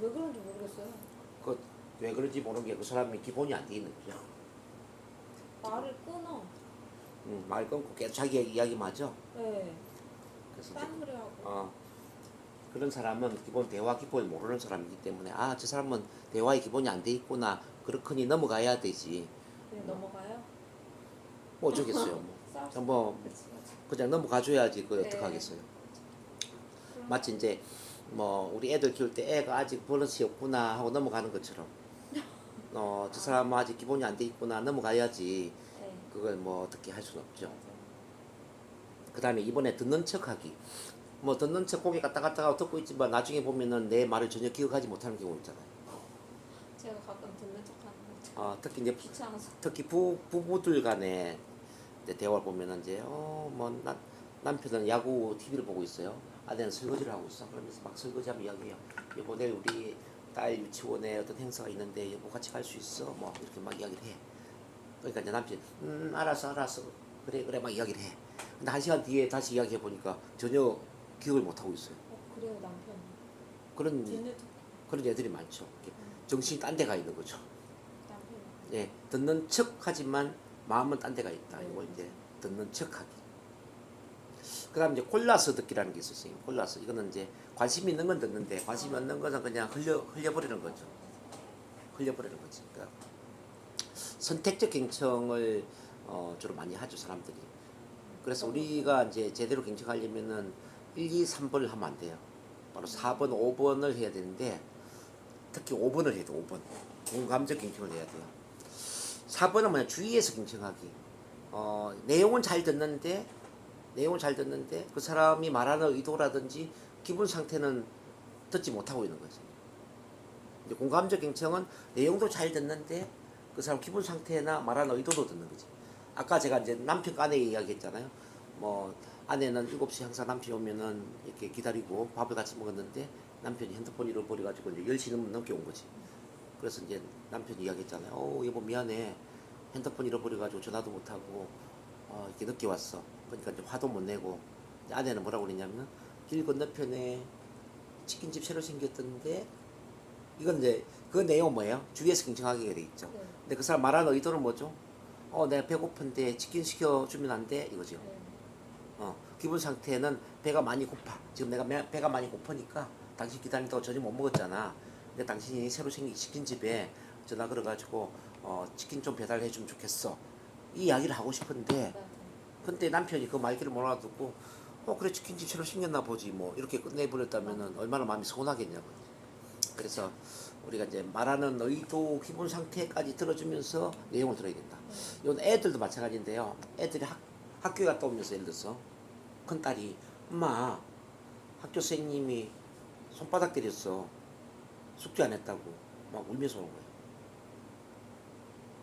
왜 그런지 모르겠어요. 왜 그런지 모르는 게 그 사람이 기본이 안 돼 있는 거죠. 말을 끊어. 말 끊고 계속 자기 이야기만 하죠. 네. 그래서 이제 딴소리 하고. 그런 사람은 기본 대화 기본을 모르는 사람이기 때문에 저 사람은 대화의 기본이 안 돼 있구나. 그렇거니 넘어가야 되지. 네, 넘어가요? 뭐 어쩌겠어요. 뭐 그치, 그치. 그냥 넘어가줘야지. 그 네. 어떡하겠어요. 그런 마치 이제 뭐 우리 애들 키울 때 애가 아직 버릇이 없구나 하고 넘어가는 것처럼 저 사람은 아직 기본이 안 돼 있구나 넘어가야지. 네. 그걸 뭐 어떻게 할 수는 없죠. 맞아요. 그 다음에 이번에 듣는 척하기. 뭐 듣는 척 고개 갔다 갔다 하고 듣고 있지만 나중에 보면은 내 말을 전혀 기억하지 못하는 경우 있잖아요. 제가 가끔 듣는 척하는 거. 특히 이제 귀찮아서. 특히 부부들 간에 이제 대화를 보면은 이제 뭐 남편은 야구 TV를 보고 있어요. 아내는 설거지를 하고 있어. 그러면서 막 설거지하면 이야기해요. 여보 내일 우리 딸 유치원에 어떤 행사가 있는데 여보 같이 갈 수 있어? 뭐 이렇게 막 이야기를 해. 그러니까 이제 남편 알았어 그래 막 이야기를 해. 근데 1시간 뒤에 다시 이야기해 보니까 전혀 기억을 못 하고 있어요. 그래요 남편이. 그런 듣는 척. 그런 애들이 많죠. 정신이 딴 데가 있는 거죠. 남편이. 예, 듣는 척하지만 마음은 딴 데가 있다. 이거 이제 듣는 척하기. 그다음 이제 골라서 듣기라는 게 있었어요. 골라서 이거는 이제 관심 있는 건 듣는데 관심이 없는 것은 그냥 흘려버리는 거죠. 흘려버리는 거지. 그러니까 선택적 경청을 주로 많이 하죠 사람들이. 그래서 우리가 이제 제대로 경청하려면은 1, 2, 3번을 하면 안 돼요. 바로 4번, 5번을 해야 되는데 특히 5번을 해야 돼. 5번. 공감적 경청을 해야 돼요. 4번은 뭐냐 주의해서 경청하기. 내용은 잘 듣는데 그 사람이 말하는 의도라든지 기분 상태는 듣지 못하고 있는 거죠. 이제 공감적 경청은 내용도 잘 듣는데 그 사람 기분 상태나 말하는 의도도 듣는 거지. 아까 제가 이제 남편과 아내 이야기했잖아요. 뭐 아내는 7시 항상 남편이 오면은 이렇게 기다리고 밥을 같이 먹었는데 남편이 핸드폰 잃어버려가지고 이제 10시 넘게 온 거지. 그래서 이제 남편이 이야기했잖아요. 여보 미안해. 핸드폰 잃어버려가지고 전화도 못하고 이렇게 늦게 왔어. 그러니까 이제 화도 못 내고 이제 아내는 뭐라고 그랬냐면 길 건너편에 치킨집 새로 생겼던데 이건 이제 그 내용은 뭐예요? 주위에서 경청하게 돼 있죠. 네. 근데 그 사람 말하는 의도는 뭐죠? 내가 배고픈데 치킨 시켜주면 안 돼? 이거죠. 네. 기분 상태는 배가 많이 고파. 지금 내가 배가 많이 고프니까 당신 기다린다고 저녁 못 먹었잖아. 근데 당신이 새로 생긴 치킨집에 전화 걸어가지고 치킨 좀 배달해 주면 좋겠어. 이 이야기를 하고 싶은데 네. 근데 남편이 그 말귀를 못 알아듣고 그래 치킨집 새로 생겼나 보지 뭐 이렇게 끝내버렸다면은 얼마나 마음이 서운하겠냐고. 그래서 우리가 이제 말하는 의도 기본 상태까지 들어주면서 내용을 들어야 된다. 이건 애들도 마찬가지인데요. 애들이 학교에 갔다 오면서 예를 들어서 큰딸이 엄마 학교 선생님이 손바닥 때렸어. 숙제 안 했다고 막 울면서 오는 거예요.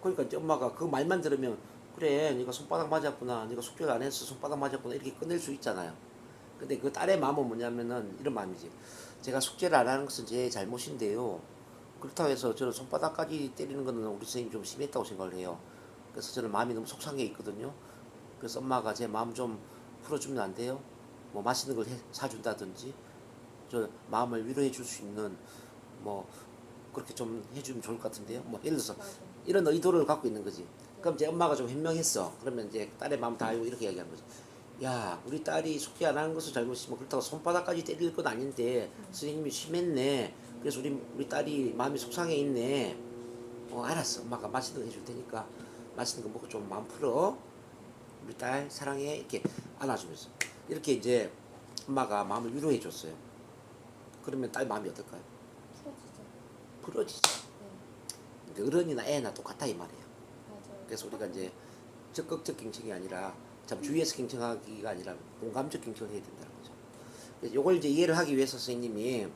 그러니까 이제 엄마가 그 말만 들으면 그래 네가 손바닥 맞았구나 네가 숙제를 안 했어 손바닥 맞았구나 이렇게 끝낼 수 있잖아요. 근데 그 딸의 마음은 뭐냐면은 이런 마음이지. 제가 숙제를 안 하는 것은 제 잘못인데요. 그렇다고 해서 저는 손바닥까지 때리는 거는 우리 선생님이 좀 심했다고 생각을 해요. 그래서 저는 마음이 너무 속상해 있거든요. 그래서 엄마가 제 마음 좀 풀어주면 안 돼요? 뭐 맛있는 걸 사준다든지 저 마음을 위로해 줄 수 있는 뭐 그렇게 좀 해주면 좋을 것 같은데요. 뭐 예를 들어서 맞아. 이런 의도를 갖고 있는 거지. 그럼 이제 엄마가 좀 현명했어. 그러면 이제 딸의 마음 다 알고 이렇게 얘기하는 거지. 야, 우리 딸이 숙제 안 하는 것은 잘못이면 그렇다고 손바닥까지 때릴 건 아닌데 선생님이 심했네. 그래서 우리 딸이 마음이 속상해 있네. 알았어. 엄마가 맛있는 거 해줄 테니까 맛있는 거 먹고 좀 마음 풀어. 우리 딸 사랑해. 이렇게 안아주면서 이렇게 이제 엄마가 마음을 위로해 줬어요. 그러면 딸 마음이 어떨까요? 풀어지죠. 풀어지지. 네. 근데 어른이나 애나 똑같다 이 말이에요. 맞아요. 그래서 우리가 이제 적극적 경청이 아니라 참 주위에서 경청하기가 아니라 공감적 경청을 해야 된다는 거죠. 그래서 이걸 이제 이해를 하기 위해서 선생님이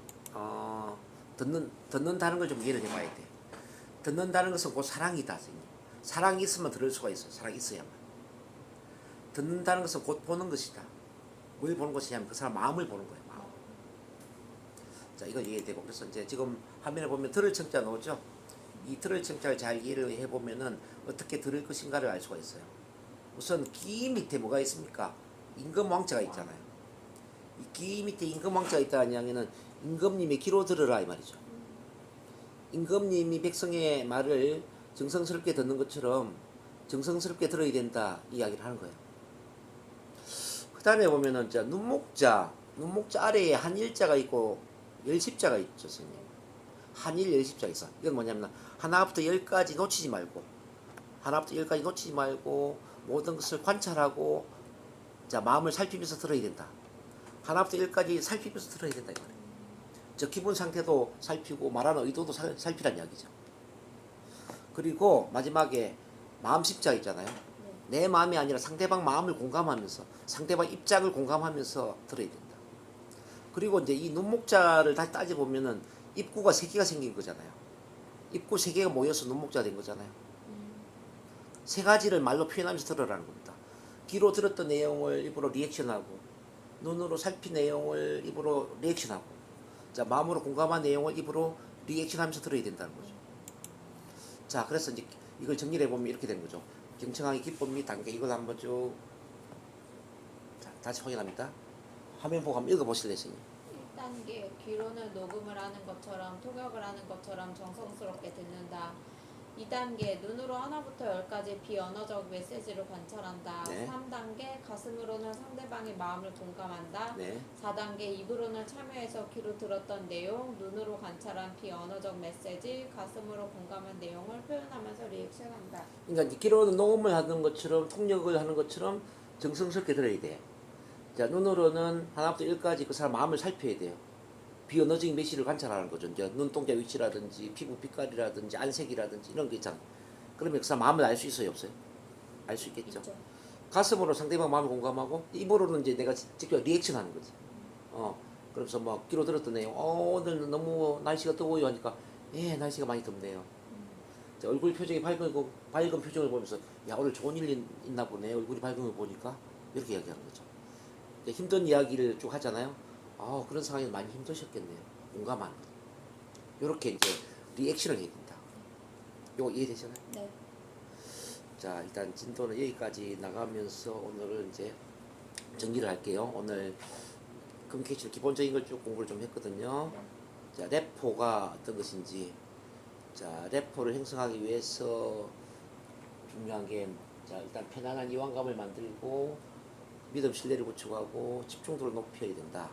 듣는다는 걸 좀 이해를 해봐야 돼. 듣는다는 것은 곧 사랑이다, 선생님. 사랑이 있으면 들을 수가 있어요. 사랑이 있어야만. 듣는다는 것은 곧 보는 것이다. 뭘 보는 것이냐면 그 사람 마음을 보는 거예요. 마음. 자, 이거 이해되고 그래서 이제 지금 화면에 보면 들을 청자 나오죠. 이 들을 청자를 잘 이해를 해보면은 어떻게 들을 것인가를 알 수가 있어요. 우선 기 밑에 뭐가 있습니까? 임금왕자가 있잖아요. 이 기 밑에 임금왕자가 있다는 이야기는 임금님의 기로 들으라 이 말이죠. 임금님이 백성의 말을 정성스럽게 듣는 것처럼 정성스럽게 들어야 된다 이 이야기를 하는 거예요. 그 다음에 보면은 자 눈목자 아래에 한일자가 있고 열십자가 있죠, 선생님. 한일 열십자가 있어. 이건 뭐냐면 하나부터 열까지 놓치지 말고 모든 것을 관찰하고 자 마음을 살피면서 들어야 된다. 하나부터 열까지 살피면서 들어야 된다 이 말이에요. 저 기본 상태도 살피고 말하는 의도도 살피란 이야기죠. 그리고 마지막에 마음 십자 있잖아요. 내 마음이 아니라 상대방 마음을 공감하면서 상대방 입장을 공감하면서 들어야 된다. 그리고 이제 이 눈목자를 다시 따져보면은 입구가 세 개가 생긴 거잖아요. 입구 세 개가 모여서 눈목자가 된 거잖아요. 세 가지를 말로 표현하면서 들으라는 겁니다. 귀로 들었던 내용을 입으로 리액션하고 눈으로 살핀 내용을 입으로 리액션하고 자 마음으로 공감한 내용을 입으로 리액션하면서 들어야 된다는 거죠. 자 그래서 이제 이걸 정리를 해보면 이렇게 되는 거죠. 경청하기 기법 및 단계 이걸 한번 쭉 자, 다시 확인합니다. 화면 보고 한번 읽어보실래요, 선생님? 1단계 귀로는 녹음을 하는 것처럼 토격을 하는 것처럼 정성스럽게 듣는다. 2단계 눈으로 하나부터 열까지 비언어적 메시지를 관찰한다. 네. 3단계 가슴으로는 상대방의 마음을 공감한다. 네. 4단계 입으로는 참여해서 귀로 들었던 내용, 눈으로 관찰한 비언어적 메시지, 가슴으로 공감한 내용을 표현하면서 리액션한다. 그러니까 이제 귀로는 녹음을 하는 것처럼 통역을 하는 것처럼 정성스럽게 들어야 돼요. 자 눈으로는 하나부터 열까지 그 사람 마음을 살펴야 돼요. 비언어적인 메시지를 관찰하는 거죠. 이제 눈동자 위치라든지 피부 빛깔이라든지 안색이라든지 이런 거 있잖아요. 그러면 그 사람 마음을 알 수 있어요, 없어요? 알 수 있겠죠. 있죠. 가슴으로 상대방 마음을 공감하고 입으로는 이제 내가 직접 리액션하는 거지. 그러면서 뭐 귀로 들었던 내용, 오늘 너무 날씨가 뜨거워요 하니까 예 날씨가 많이 덥네요. 자, 얼굴 표정이 밝은 표정을 보면서 야 오늘 좋은 일 있나 보네 얼굴이 밝은 걸 보니까 이렇게 이야기하는 거죠. 힘든 이야기를 쭉 하잖아요. 그런 상황이 많이 힘드셨겠네요. 공감하는 거. 요렇게 이제 리액션을 해야 된다. 요거 이해되시나요? 네. 자, 일단 진도는 여기까지 나가면서 오늘은 이제 정리를 할게요. 오늘 커뮤니케이션 기본적인 걸 쭉 공부를 좀 했거든요. 자, 레포가 어떤 것인지. 자, 레포를 형성하기 위해서 중요한 게, 자, 일단 편안한 이완감을 만들고, 믿음, 신뢰를 구축하고, 집중도를 높여야 된다.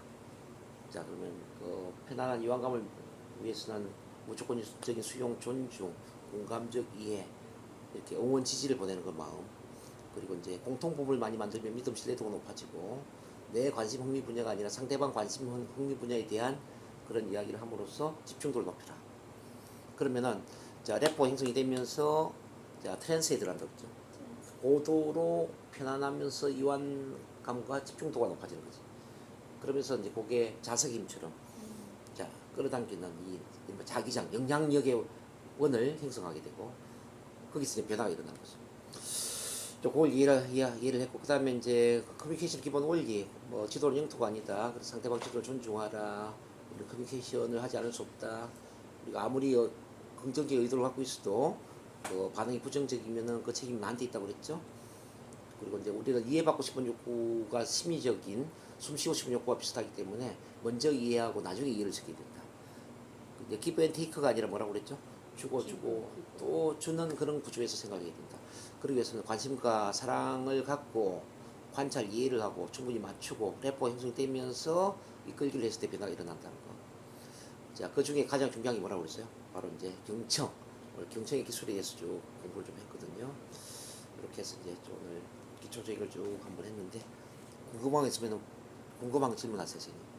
자, 그러면 그 편안한 이완감을 위해서는 무조건적인 수용, 존중, 공감적 이해, 이렇게 응원 지지를 보내는 그 마음, 그리고 이제 공통분을 많이 만들면 믿음 신뢰도가 높아지고 내 관심 흥미 분야가 아니라 상대방 관심 흥미 분야에 대한 그런 이야기를 함으로써 집중도를 높여라. 그러면은 자 래퍼 형성이 되면서 자 트랜스에 들어간다 그랬죠. 고도로 편안하면서 이완감과 집중도가 높아지는 거지. 그러면서 이제 그게 자석의 힘처럼 자 끌어당기는 이 자기장 영향력의 원을 형성하게 되고 거기서 이제 변화가 일어나는 거죠. 그걸 이해를 했고 그 다음에 이제 커뮤니케이션 기본 원리 뭐 지도는 영토가 아니다. 그래서 상대방 지도를 존중하라. 우리 커뮤니케이션을 하지 않을 수 없다. 우리가 아무리 긍정적 의도를 갖고 있어도 그 반응이 부정적이면은 그 책임이 나한테 있다고 그랬죠. 그리고 이제 우리가 이해받고 싶은 욕구가 심리적인 숨쉬고 싶은 욕구가 비슷하기 때문에 먼저 이해하고 나중에 이해를 시켜야 된다. 이제 기브 앤 테이크가 아니라 뭐라고 그랬죠? 주고 또 주는 그런 구조에서 생각해야 된다. 그러기 위해서는 관심과 사랑을 갖고 관찰 이해를 하고 충분히 맞추고 래퍼 형성되면서 이끌기를 했을 때 변화가 일어난다는 거. 자, 그 중에 가장 중요한 게 뭐라고 그랬어요? 바로 이제 경청. 오늘 경청의 기술에 대해서 쭉 공부를 좀 했거든요. 이렇게 해서 이제 오늘 기초적인 걸 쭉 한번 했는데 궁금한 거 있으면 궁금한 거 질문하세요, 선생님.